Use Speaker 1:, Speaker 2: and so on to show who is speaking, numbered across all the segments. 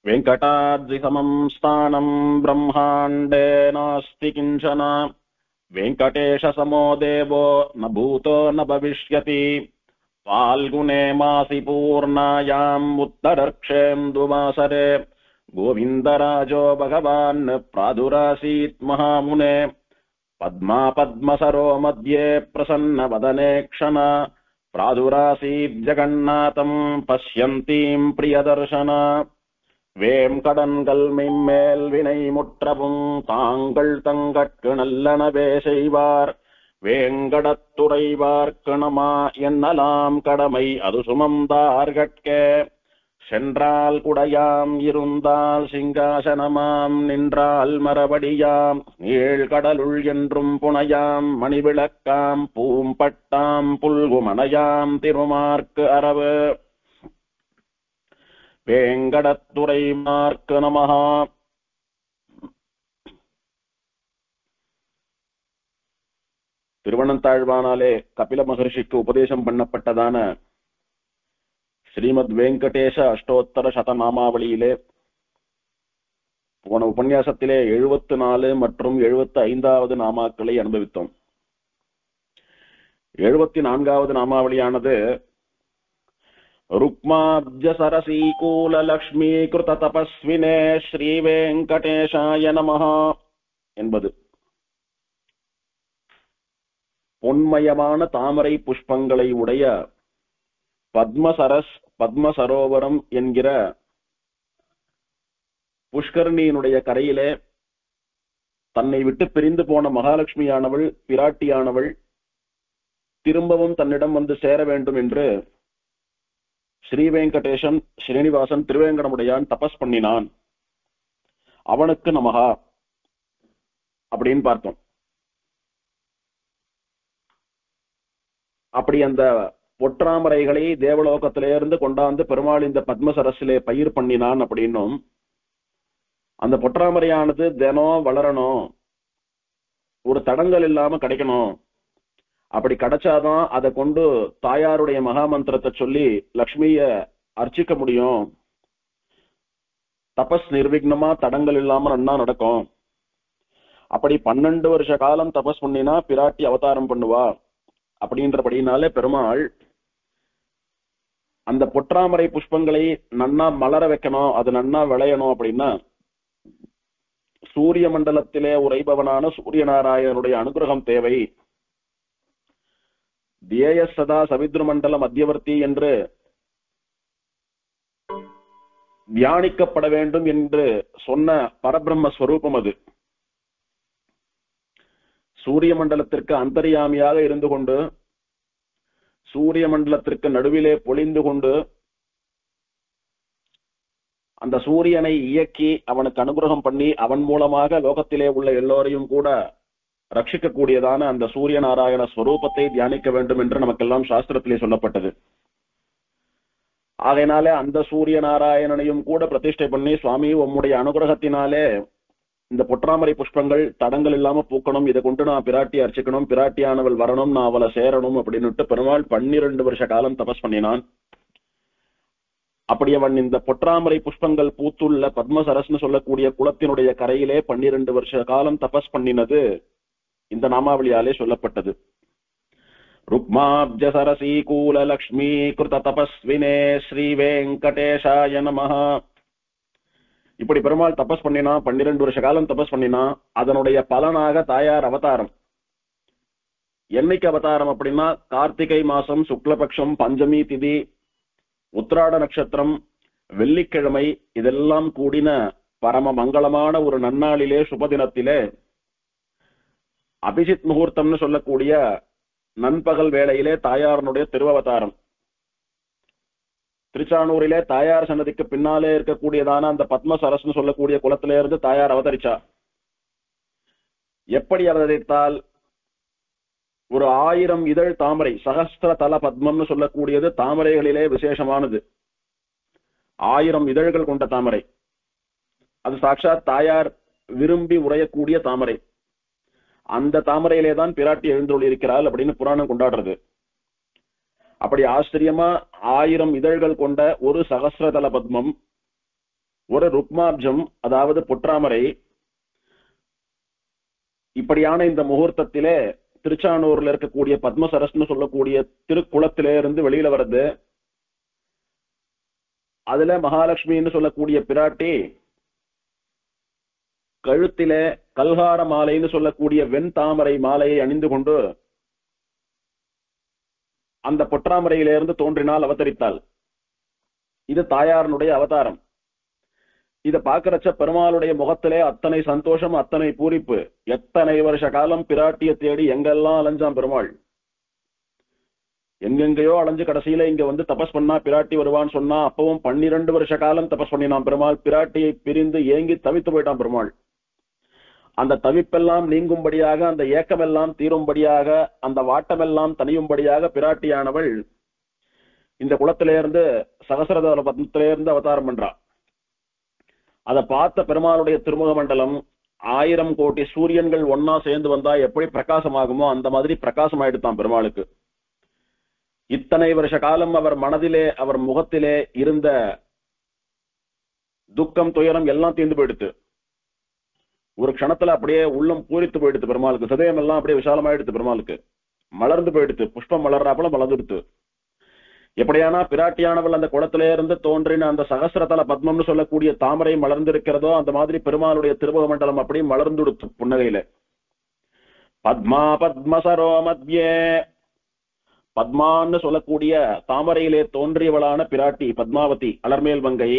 Speaker 1: वेङ्कटाद्रिसमं स्थानं ब्रह्माण्डे नास्ति किञ्चन वेङ्कटेशसमो देवो न भूतो न भविष्यति फाल्गुने मासि पूर्णायाम् उत्तरर्क्षेन्दुवासरे गोविन्दराजो भगवान् प्रादुरासीत् महामुने पद्मा पद्मसरो मध्ये प्रसन्नवदने क्षण प्रादुरासीत् जगन्नाथं पश्यन्तीं प्रियदर्शन வேம்கடன்கள் மெம்மேல் வினை முற்றவும் தாங்கள் தங்கட்கு நல்லனவே செய்வார் வேங்கடத்துறைவார்க்கணமா என்னலாம் கடமை அது சுமந்தார்கட்கே சென்றால் குடையாம் இருந்தால் சிங்காசனமாம் நின்றால் மரபடியாம் நீழ்கடலுள் என்றும் புனையாம் மணிவிளக்காம் பூம்பட்டாம் புல்குமனையாம் திருமார்க்கு அரவு வேங்கடத்துறைமார்க்கு நமஹ. திருவண்ணந்தாழ்வானாலே கபில மகர்ஷிக்கு உபதேசம் பண்ணப்பட்டதான ஸ்ரீமத் வெங்கடேஷ அஷ்டோத்தர சதநாமாவளியிலே போன உபன்யாசத்திலே 74 மற்றும் 75வது நாமாக்களை அனுபவித்தோம். 74வது நாமாவளியானது ருக்மாப்ஜ சரசீகூல லக்ஷ்மீகிருத தபஸ்வினே ஸ்ரீ வெங்கடேஷாய நமஹ என்பது. பொன்மயமான தாமரை புஷ்பங்களை உடைய பத்மசரஸ் பத்மசரோவரம் என்கிற புஷ்கரணியினுடைய கரையிலே தன்னை விட்டு பிரிந்து போன மகாலட்சுமியானவள் பிராட்டியானவள் திரும்பவும் தன்னிடம் வந்து சேர வேண்டும் என்று ஸ்ரீ வெங்கடேசன் ஸ்ரீனிவாசன் திருவேங்கடமுடையான் தபஸ் பண்ணினான். அவனுக்கு நமஹா அப்படின்னு பார்த்தோம். அப்படி அந்த பொற்றாமரைகளை தேவலோகத்திலிருந்து கொண்டாந்து பெருமாள் இந்த பத்மசரசிலே பயிர் பண்ணினான் அப்படின்னும், அந்த பொற்றாமரையானது தினம் வளரணும், ஒரு தடங்கள் இல்லாம கிடைக்கணும், அப்படி கிடைச்சாதான் அதை கொண்டு தாயாருடைய மகாமந்திரத்தை சொல்லி லக்ஷ்மிய அர்ச்சிக்க முடியும், தபஸ் நிர்விக்னமா தடங்கள் இல்லாம நன்னா நடக்கும். அப்படி 12 வருஷ காலம் தபஸ் பண்ணினா பிராட்டி அவதாரம் பண்ணுவா அப்படின்றபடினாலே பெருமாள் அந்த பொற்றாமரை புஷ்பங்களை நன்னா மலர வைக்கணும், அது நன்னா விளையணும் அப்படின்னா சூரிய மண்டலத்திலே உரைபவனான சூரிய நாராயணனுடைய அனுகிரகம் தேவை. தியேய சதா சவித்ரு மண்டல மத்தியவர்த்தி என்று தியானிக்கப்பட வேண்டும் என்று சொன்ன பரபிரம்மஸ்வரூபம் அது. சூரிய மண்டலத்திற்கு அந்தர்யாமியாக இருந்து கொண்டு சூரிய மண்டலத்திற்கு நடுவிலே பொழிந்து கொண்டு அந்த சூரியனை இயக்கி அவனுக்கு அனுகிரகம் பண்ணி அவன் மூலமாக லோகத்திலே உள்ள எல்லோரையும் கூட ரட்சிக்கக்கூடியதான அந்த சூரிய நாராயண ஸ்வரூபத்தை தியானிக்க வேண்டும் என்று நமக்கெல்லாம் சாஸ்திரத்திலே சொல்லப்பட்டது. ஆகையினாலே அந்த சூரிய நாராயணனையும் கூட பிரதிஷ்டை பண்ணி, சுவாமி உம்முடைய அனுகிரகத்தினாலே இந்த பொற்றாமரை புஷ்பங்கள் தடங்கள் இல்லாம பூக்கணும், இதை கொண்டு நான் பிராட்டி அர்ச்சிக்கணும், பிராட்டியானவள் வரணும், நான் அவளை சேரணும் அப்படின்னுட்டு பெருமாள் 12 வருஷ காலம் தபஸ் பண்ணினான். அப்படி அவன் இந்த பொற்றாமரை புஷ்பங்கள் பூத்துள்ள பத்மசரஸ்னு சொல்லக்கூடிய குளத்தினுடைய கரையிலே 12 வருஷ காலம் தபஸ் பண்ணினது இந்த நாமாவளியாலே சொல்லப்பட்டது. ருக்மாப்ஜ சரசீகூல லக்ஷ்மீ கிருத தபஸ்வினே ஸ்ரீ வெங்கடேஷாய நமஹ. இப்படி பெருமாள் தபஸ் பண்ணினா, 12 வருஷ காலம் தபஸ் பண்ணினா. அதனுடைய பலனாக தாயார் அவதாரம். என்னைக்கு அவதாரம் அப்படின்னா, கார்த்திகை மாசம் சுக்லபக்ஷம் பஞ்சமி திதி உத்திராட நட்சத்திரம் வெள்ளிக்கிழமை இதெல்லாம் கூடின பரம மங்களமான ஒரு நன்னாளிலே சுபதினத்திலே அபிஜித் முகூர்த்தம்னு சொல்லக்கூடிய நண்பகல் வேளையிலே தாயாரனுடைய திருவவதாரம். திருச்சானூரிலே தாயார் சன்னதிக்கு பின்னாலே இருக்கக்கூடியதான அந்த பத்மசரஸ்னு சொல்லக்கூடிய குளத்திலே இருந்து தாயார் அவதரிச்சா. எப்படி அவதரித்தால், ஒரு 1000 இதழ் தாமரை, சகஸ்திர தல பத்மம்னு சொல்லக்கூடியது தாமரைகளிலே விசேஷமானது. 1000 இதழ்கள் கொண்ட தாமரை. அது சாட்சாத் தாயார் விரும்பி உரையக்கூடிய தாமரை. அந்த தாமரையிலே தான் பிராட்டி எழுந்தருள் இருக்கிறாள் அப்படின்னு புராணம் கொண்டாடுறது. அப்படி ஆச்சரியமா 1000 இதழ்கள் கொண்ட ஒரு சகஸ்ரதல பத்மம் ஒரு ருக்மாப்ஜம், அதாவது பொற்றாமரை. இப்படியான இந்த முகூர்த்தத்திலே திருச்சானூர்ல இருக்கக்கூடிய பத்மசரஸ்னு சொல்லக்கூடிய திருக்குளத்திலே இருந்து வெளியில வருது. அதுல மகாலட்சுமின்னு சொல்லக்கூடிய பிராட்டி கழுத்திலே கல்கார மாலைன்னு சொல்லக்கூடிய வெண் தாமரை மாலையை அணிந்து கொண்டு அந்த பொற்றாமரையிலிருந்து தோன்றினால் அவதரித்தாள். இது தாயாரனுடைய அவதாரம். இத பாக்குறச்ச பெருமாளுடைய முகத்திலே அத்தனை சந்தோஷம், அத்தனை பூரிப்பு. எத்தனை வருஷ காலம் பிராட்டிய தேடி எங்கெல்லாம் அலைஞ்சான் பெருமாள். எங்கெங்கயோ அலைஞ்சு கடைசியில இங்க வந்து தபஸ் பண்ணா பிராட்டி வருவான்னு சொன்னா அப்பவும் 12 வருஷ காலம் தபஸ் பண்ணினான் பெருமாள். பிராட்டியை பிரிந்து ஏங்கி தவித்து போயிட்டான் பெருமாள். அந்த தவிப்பெல்லாம் நீங்கும்படியாக, அந்த ஏக்கமெல்லாம் தீரும்படியாக, அந்த வாட்டமெல்லாம் தனியும்படியாக பிராட்டியானவள் இந்த குளத்திலிருந்து சகசரதல பத்மத்திலிருந்து அவதாரம் பண்றா. அதை பார்த்த பெருமாளுடைய திருமுக மண்டலம் 1000 கோடி சூரியன்கள் ஒன்னா சேர்ந்து வந்தா எப்படி பிரகாசமாகுமோ அந்த மாதிரி பிரகாசம் ஆயிடுத்தான் பெருமாளுக்கு. இத்தனை வருஷ காலம் அவர் மனதிலே, அவர் முகத்திலே இருந்த துக்கம், துயரம் எல்லாம் தீர்ந்து போயிடுத்து. ஒரு க்ஷணத்துல அப்படியே உள்ளம் பூரித்து போயிடுத்து பெருமாளுக்கு. ஹிருதயம் எல்லாம் அப்படியே விசாலமாயிடுத்து பெருமாளுக்கு. மலர்ந்து போயிடுத்து, புஷ்பம் மலர்றாப்புல மலர்ந்துடுத்து. எப்படியானா பிராட்டியானவள் அந்த குளத்திலே இருந்து தோன்றின அந்த சகசிரதல பத்மம்னு சொல்லக்கூடிய தாமரை மலர்ந்திருக்கிறதோ அந்த மாதிரி பெருமாளுடைய திருமுக மண்டலம் அப்படி மலர்ந்துடுத்து புன்னகையில. பத்மா பத்மசரோ மத்யே, பத்மான்னு சொல்லக்கூடிய தாமரையிலே தோன்றியவளான பிராட்டி பத்மாவதி அலர்மேல் வங்கை.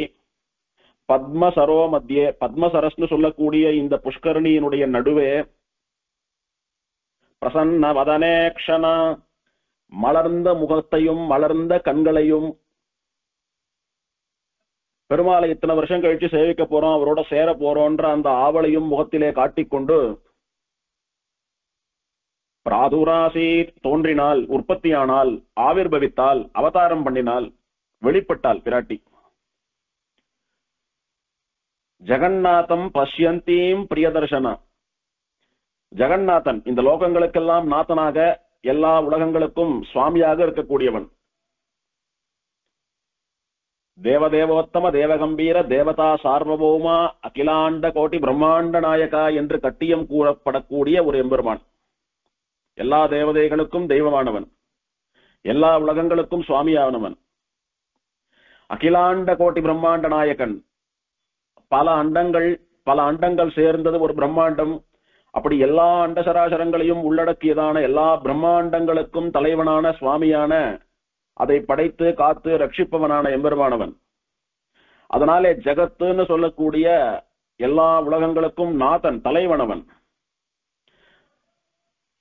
Speaker 1: பத்மசரோ மத்தியே, பத்மசரஸ்னு சொல்லக்கூடிய இந்த புஷ்கரணியினுடைய நடுவே பிரசன்ன வதனேக்ஷணா, மலர்ந்த முகத்தையும் மலர்ந்த கண்களையும், பெருமாளை இத்தனை வருஷம் கழிச்சு சேவிக்க போறோம், அவரோட சேர போறோன்ற அந்த ஆவலையும் முகத்திலே காட்டிக்கொண்டு பிராதுராசி தோன்றினால், உற்பத்தியானால், ஆவிர்பவித்தால், அவதாரம் பண்ணினால், வெளிப்பட்டால் பிராட்டி. ஜெகநாதம் பஷ்யந்தீம் பிரியதர்ஷனா, ஜெகநாதன் இந்த லோகங்களுக்கெல்லாம் நாதனாக, எல்லா உலகங்களுக்கும் சுவாமியாக இருக்கக்கூடியவன். தேவதேவோத்தம தேவகம்பீர தேவதா சார்வபௌமா அகிலாண்ட கோட்டி பிரம்மாண்ட நாயகா என்று கட்டியம் கூறப்படக்கூடிய ஒரு எம்பெருமான். எல்லா தேவதைகளுக்கும் தெய்வமானவன், எல்லா உலகங்களுக்கும் சுவாமியானவன், அகிலாண்ட கோட்டி பிரம்மாண்ட நாயகன். பல அண்டங்கள் சேர்ந்தது ஒரு பிரம்மாண்டம். அப்படி எல்லா அண்டசராசரங்களையும் உள்ளடக்கியதான எல்லா பிரம்மாண்டங்களுக்கும் தலைவனான சுவாமியான, அதை படைத்து காத்து ரட்சிப்பவனான எம்பெருமானவன். அதனாலே ஜகத்துன்னு சொல்லக்கூடிய எல்லா உலகங்களுக்கும் நாதன், தலைவனவன்.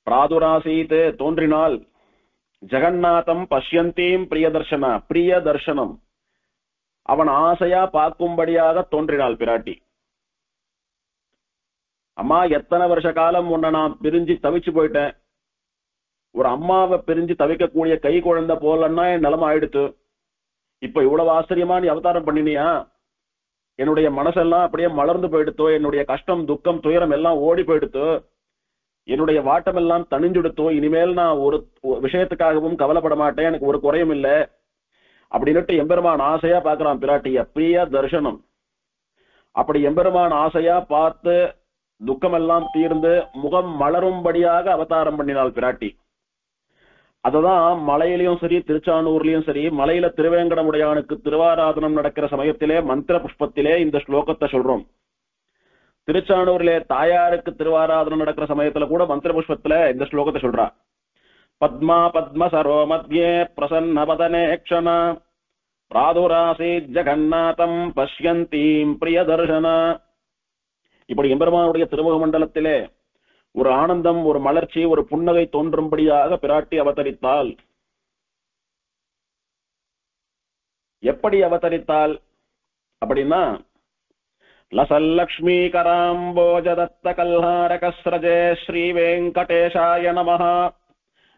Speaker 1: பிராதுராசீத் தோன்றினால், ஜெகநாதம் பஷ்யந்தீம் பிரியதர்ஷனா, பிரிய தர்சனம், அவன் ஆசையா பார்க்கும்படியாக தோன்றினாள் பிராட்டி. அம்மா, எத்தனை வருஷ காலம் உன்னை நான் பிரிஞ்சு தவிச்சு போயிட்டேன். ஒரு அம்மாவை பிரிஞ்சு தவிக்கக்கூடிய கை குழந்தை போலன்னா என் நிலைமை ஆயிடுத்து. இப்ப இவ்வளவு ஆச்சரியமா நீ அவதாரம் பண்ணினியா? என்னுடைய மனசெல்லாம் அப்படியே மலர்ந்து போயிடுத்தோ, என்னுடைய கஷ்டம், துக்கம், துயரம் எல்லாம் ஓடி போயிடுத்தோ, என்னுடைய வாட்டம் எல்லாம் தணிஞ்சுடுத்தோ, இனிமேல் நான் ஒரு விஷயத்துக்காகவும் கவலைப்பட மாட்டேன், எனக்கு ஒரு குறையும் இல்லை அப்படின்னுட்டு எம்பெருமான் ஆசையா பார்க்கிறான் பிராட்டிய. பிரிய தர்சனம். அப்படி எம்பெருமான் ஆசையா பார்த்து துக்கமெல்லாம் தீர்ந்து முகம் மலரும்படியாக அவதாரம் பண்ணினாள் பிராட்டி. அததான் மலையிலையும் சரி, திருச்சானூர்லயும் சரி, மலையில திருவேங்கடமுடையானுக்கு திருவாராதனம் நடக்கிற சமயத்திலே மந்திர புஷ்பத்திலே இந்த ஸ்லோகத்தை சொல்றோம். திருச்சானூர்ல தாயாருக்கு திருவாராதனம் நடக்கிற சமயத்துல கூட மந்திர புஷ்பத்துல இந்த ஸ்லோகத்தை சொல்றா. பத்மா பத்மசரோ மத்யே பிரசன்ன வதனேக்ஷணா பிராதுராசி ஜெகநாதம் பஷ்யந்தீம் பிரியதர்ஷனா. இப்படி எம்பெருமானுடைய திருமுக மண்டலத்திலே ஒரு ஆனந்தம், ஒரு மலர்ச்சி, ஒரு புன்னகை தோன்றும்படியாக பிராட்டி அவதரித்தாள். எப்படி அவதரித்தாள் அப்படின்னா, லசல்லக்ஷ்மீ கராம்போஜதத்த கல்ஹாரகஸ்ரஜே ஸ்ரீ வெங்கடேஷாய நமஹ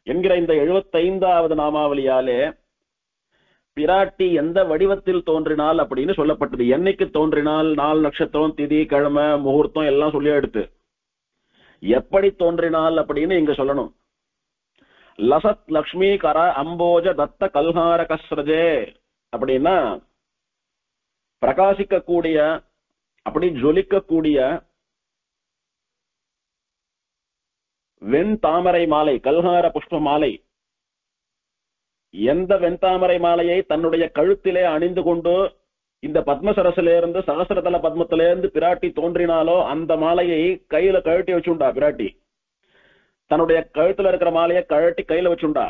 Speaker 1: என்கிற இந்த 75வது நாமாவளியாலே பிராட்டி எந்த வடிவத்தில் தோன்றினாள் அப்படின்னு சொல்லப்பட்டது. என்னைக்கு தோன்றினால், நாள், நட்சத்திரம், திதி, கிழமை, முகூர்த்தம் எல்லாம் சொல்லி எடுத்து எப்படி தோன்றினாள் அப்படின்னு இங்க சொல்லணும். லசத் லக்ஷ்மி கர அம்போஜ தத்த கல்ஹார கஸ்ரஜே அப்படின்னா, பிரகாசிக்கக்கூடிய, அப்படி ஜொலிக்கக்கூடிய வெண் தாமரை மாலை, கல்ஹார புஷ்ப மாலை, எந்த வெண்தாமரை மாலையை தன்னுடைய கழுத்திலே அணிந்து கொண்டு இந்த பத்மசரசிலிருந்து சகசிரதல பத்மத்திலிருந்து பிராட்டி தோன்றினாலோ அந்த மாலையை கையில கழட்டி வச்சுண்டா. பிராட்டி தன்னுடைய கழுத்துல இருக்கிற மாலையை கழட்டி கையில வச்சுண்டா.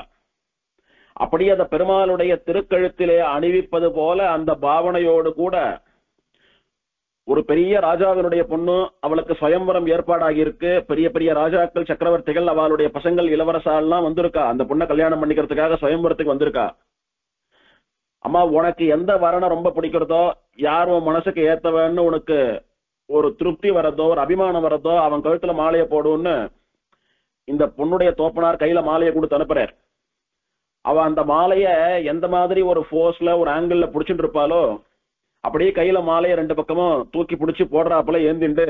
Speaker 1: அப்படி அந்த பெருமாளுடைய திருக்கழுத்திலே அணிவிப்பது போல அந்த பாவனையோடு கூட ஒரு பெரிய ராஜாவினுடைய பொண்ணு, அவளுக்கு சுயம்பரம் ஏற்பாடாகி இருக்கு. பெரிய பெரிய ராஜாக்கள், சக்கரவர்த்திகள், அவளுடைய பசங்கள், இளவரசாலாம் வந்திருக்கா. அந்த பொண்ணை கல்யாணம் பண்ணிக்கிறதுக்காக சுயம்பரத்துக்கு வந்திருக்கா. அம்மா, உனக்கு எந்த வரணம் ரொம்ப பிடிக்கிறதோ, யார் உன் மனசுக்கு ஏத்தவன்னு உனக்கு ஒரு திருப்தி வரதோ, ஒரு அபிமானம் வரதோ, அவன் கழுத்துல மாலையை போடுன்னு இந்த பொண்ணுடைய தோப்பனார் கையில மாலையை கொடுத்து அனுப்புறார். அவ அந்த மாலைய எந்த மாதிரி ஒரு ஃபோர்ஸ்ல, ஒரு ஆங்கிள் புடிச்சுட்டு இருப்பாளோ, அப்படியே கையில மாலையை ரெண்டு பக்கமும் தூக்கி பிடிச்சு போடுறாப்புல ஏந்திண்டு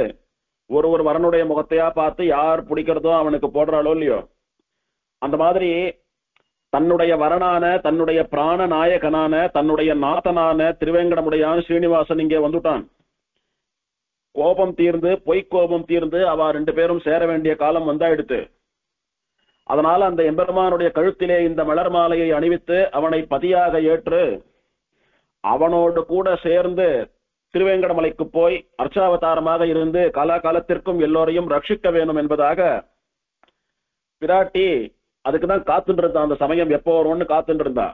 Speaker 1: ஒரு வரனுடைய முகத்தையா பார்த்து யார் பிடிக்கிறதோ அவனுக்கு போடுறாளோ இல்லையோ, அந்த மாதிரி தன்னுடைய வரனான, தன்னுடைய பிராண நாயகனான, தன்னுடைய நாதனான திருவேங்கடமுடையான் ஸ்ரீனிவாசன் இங்கே வந்துட்டான். கோபம் தீர்ந்து, பொய்க்கோபம் தீர்ந்து அவ ரெண்டு பேரும் சேர வேண்டிய காலம் வந்தாயிடுத்து. அதனால அந்த எம்பெருமானுடைய கழுத்திலே இந்த மலர் மாலையை அணிவித்து அவனை பதியாக ஏற்று அவனோடு கூட சேர்ந்து திருவேங்கடமலைக்கு போய் அர்ச்சாவதாரமாக இருந்து காலாகாலத்திற்கும் எல்லோரையும் ரட்சிக்க வேணும் என்பதாக பிராட்டி அதுக்குதான் காத்துட்டு இருந்தா. அந்த சமயம் எப்போ வரும்னு காத்துட்டு இருந்தா.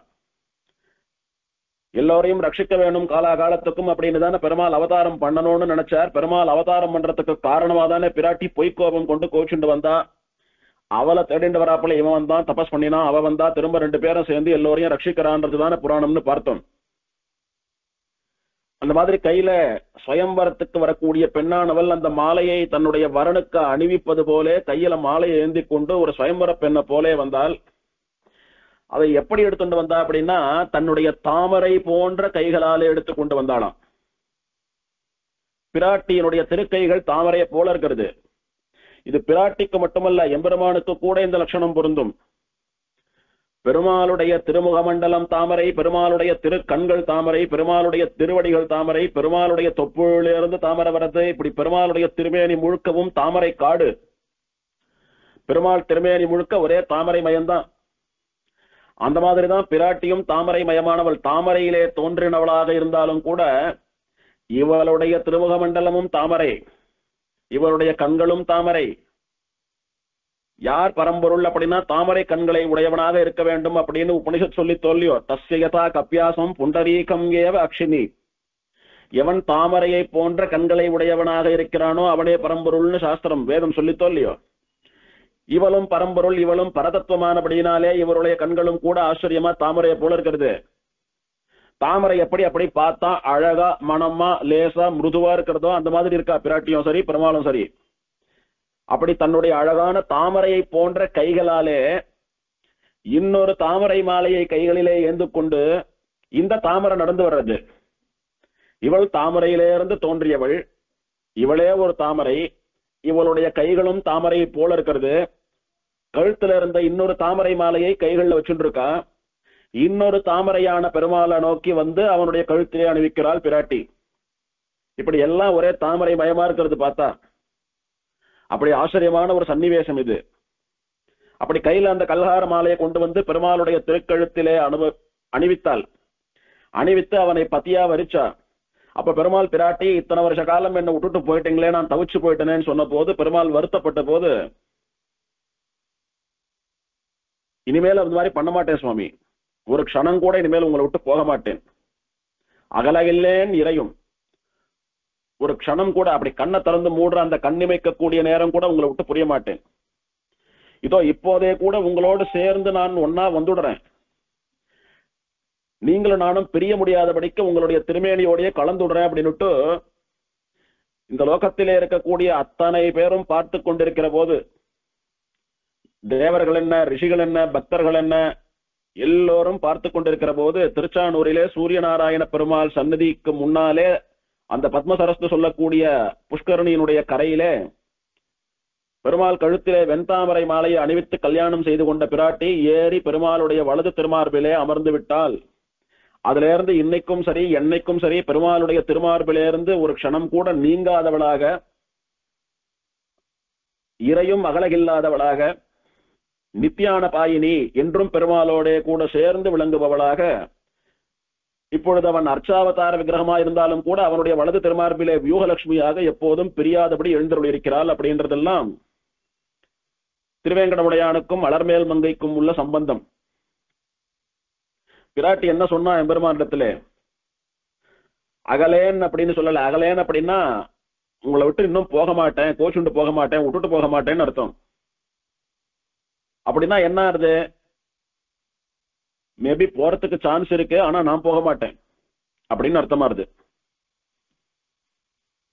Speaker 1: எல்லோரையும் ரட்சிக்க வேணும் காலாகாலத்துக்கும் அப்படின்னு தானே பெருமாள் அவதாரம் பண்ணணும்னு நினைச்சார். பெருமாள் அவதாரம் பண்றதுக்கு காரணமா தானே பிராட்டி பொய்க்கோபம் கொண்டு கோச்சுண்டு வந்தா. அவளை தேடிண்டு வராப்புல இவன் வந்தான், தபஸ் பண்ணினா, அவ வந்தா, திரும்ப ரெண்டு பேரும் சேர்ந்து எல்லோரையும் ரட்சிக்கிறான்றது தானே புராணம்னு பார்த்தோம். அந்த மாதிரி கையில சுயம்பரத்துக்கு வரக்கூடிய பெண்ணானவள் அந்த மாலையை தன்னுடைய வரனுக்கு அணிவிப்பது போல கையில மாலையை ஏந்தி கொண்டு ஒரு சுயம்பர பெண்ணை போலே வந்தால், அதை எப்படி எடுத்துட்டு வந்தா அப்படின்னா தன்னுடைய தாமரை போன்ற கைகளாலே எடுத்துக்கொண்டு வந்தாளாம். பிராட்டியினுடைய திருக்கைகள் தாமரையை போல இருக்கிறது. இது பிராட்டிக்கு மட்டுமல்ல, எம்பெருமானுக்கு கூட இந்த லட்சணம் பொருந்தும். பெருமாளுடைய திருமுகமண்டலம் தாமரை, பெருமாளுடைய திரு கண்கள் தாமரை, பெருமாளுடைய திருவடிகள் தாமரை, பெருமாளுடைய தொப்புளிலிருந்து தாமரை வரது. இப்படி பெருமாளுடைய திருமேனி முழுக்கவும் தாமரை காடு. பெருமாள் திருமேனி முழுக்க ஒரே தாமரை மயம்தான். அந்த மாதிரிதான் பிராட்டியும் தாமரை மயமானவள். தாமரையிலே தோன்றினவளாக இருந்தாலும் கூட இவளுடைய திருமுகமண்டலமும் தாமரை, இவளுடைய கண்களும் தாமரை. யார் பரம்பொருள் அப்படின்னா தாமரை கண்களை உடையவனாக இருக்க வேண்டும் அப்படின்னு உபனிஷத் சொல்லி தோல்லியோ. தஸ்யதா கப்பியாசம் புண்டரீகம் ஏவ அக்ஷினி. எவன் தாமரையை போன்ற கண்களை உடையவனாக இருக்கிறானோ அவனே பரம்பொருள்னு சாஸ்திரம் வேதம் சொல்லி தோல்லியோ. இவளும் பரம்பொருள், இவளும் பரதத்துவமானபடியினாலே இவருடைய கண்களும் கூட ஆச்சரியமா தாமரையை போல இருக்கிறது. தாமரை எப்படி அப்படி பார்த்தா அழகா, மனமா, லேசா, மிருதுவா இருக்கிறதோ அந்த மாதிரி இருக்கா பிராட்டியும் சரி, பெருமாளும் சரி. அப்படி தன்னுடைய அழகான தாமரையை போன்ற கைகளாலே இன்னொரு தாமரை மாலையை கைகளிலே ஏந்து கொண்டு இந்த தாமரை நடந்து வர்றது. இவள் தாமரையிலிருந்து தோன்றியவள், இவளே ஒரு தாமரை, இவளுடைய கைகளும் தாமரையை போல இருக்கிறது. கழுத்துல இருந்த இன்னொரு தாமரை மாலையை கைகள்ல வச்சுட்டு இருக்கா. இன்னொரு தாமரையான பெருமாளை நோக்கி வந்து அவனுடைய கழுத்திலே அணிவிக்கிறாள் பிராட்டி. இப்படி எல்லாம் ஒரே தாமரை மயமா இருக்கிறது பார்த்தா. அப்படி ஆச்சரியமான ஒரு சன்னிவேசம் இது. அப்படி கையில அந்த கல்ஹார மாலையை கொண்டு வந்து பெருமாளுடைய திருக்கழுத்திலே அணிவித்தாள். அணிவித்து அவனை பத்தியா வரிச்சா. அப்ப பெருமாள் பிராட்டி, இத்தனை வருஷ காலம் என்ன விட்டுட்டு போயிட்டீங்களே, நான் தவிச்சு போயிட்டேனேன்னு சொன்ன போது பெருமாள் வருத்தப்பட்ட போது, இனிமேல் அந்த மாதிரி பண்ண மாட்டேன் சுவாமி, ஒரு க்ஷணம் கூட இனிமேல் உங்களை விட்டு போக மாட்டேன், அகலகில்லேன் இறையும், ஒரு க்ஷணம் கூட அப்படி கண்ணை திறந்து மூடுற அந்த கண்ணிமைக்கக்கூடிய நேரம் கூட உங்களை விட்டு புரிய மாட்டேன். இதோ இப்போதே கூட உங்களோடு சேர்ந்து நான் ஒன்னா வந்துடுறேன். நீங்களும் நானும் பிரிய முடியாதபடிக்கு உங்களுடைய திருமேனியோடைய கலந்துடுறேன் அப்படின்னுட்டு இந்த லோகத்திலே இருக்கக்கூடிய அத்தனை பேரும் பார்த்து கொண்டிருக்கிற போது, தேவர்கள் என்ன, ரிஷிகள் என்ன, பக்தர்கள் என்ன, எல்லோரும் பார்த்து கொண்டிருக்கிற போது திருச்சானூரிலே சூரியநாராயண பெருமாள் சன்னதிக்கு முன்னாலே அந்த பத்மசரஸ்து சொல்லக்கூடிய புஷ்கரணியினுடைய கரையிலே பெருமாள் கழுத்திலே வெண்தாமரை மாலையை அணிவித்து கல்யாணம் செய்து கொண்ட பிராட்டி ஏறி பெருமாளுடைய வலது திருமார்பிலே அமர்ந்து விட்டால் அதுல இருந்து இன்னைக்கும் சரி என்னைக்கும் சரி பெருமாளுடைய திருமார்பிலிருந்து ஒரு க்ஷணம் கூட நீங்காதவளாக, இறையும் அகலகில்லாதவளாக, நித்தியான பாயினி என்றும் பெருமாளோட கூட சேர்ந்து விளங்குபவளாக, இப்பொழுது அவன் அர்ச்சாவதார விக்கிரகமா இருந்தாலும் கூட அவனுடைய வலது திருமார்பிலே வியூகலட்சுமியாக எப்போதும் பிரியாதபடி எழுந்தருளிருக்கிறாள். அப்படின்றதெல்லாம் திருவேங்கடமுடையானுக்கும் அலர்மேல் மங்கைக்கும் உள்ள சம்பந்தம். பிராட்டி என்ன சொன்னா எம்பெருமானிடத்திலே? அகலேன் அப்படின்னு சொல்லல. அகலேன் அப்படின்னா உங்களை விட்டு இன்னும் போக மாட்டேன், கோச்சுண்டு போக மாட்டேன், விட்டுட்டு போக மாட்டேன்னு அர்த்தம். அப்படின்னா என்ன ஆறுது? மேபி போறதுக்கு சான்ஸ் இருக்கு, ஆனா நான் போக மாட்டேன் அப்படின்னு அர்த்தமா இருது.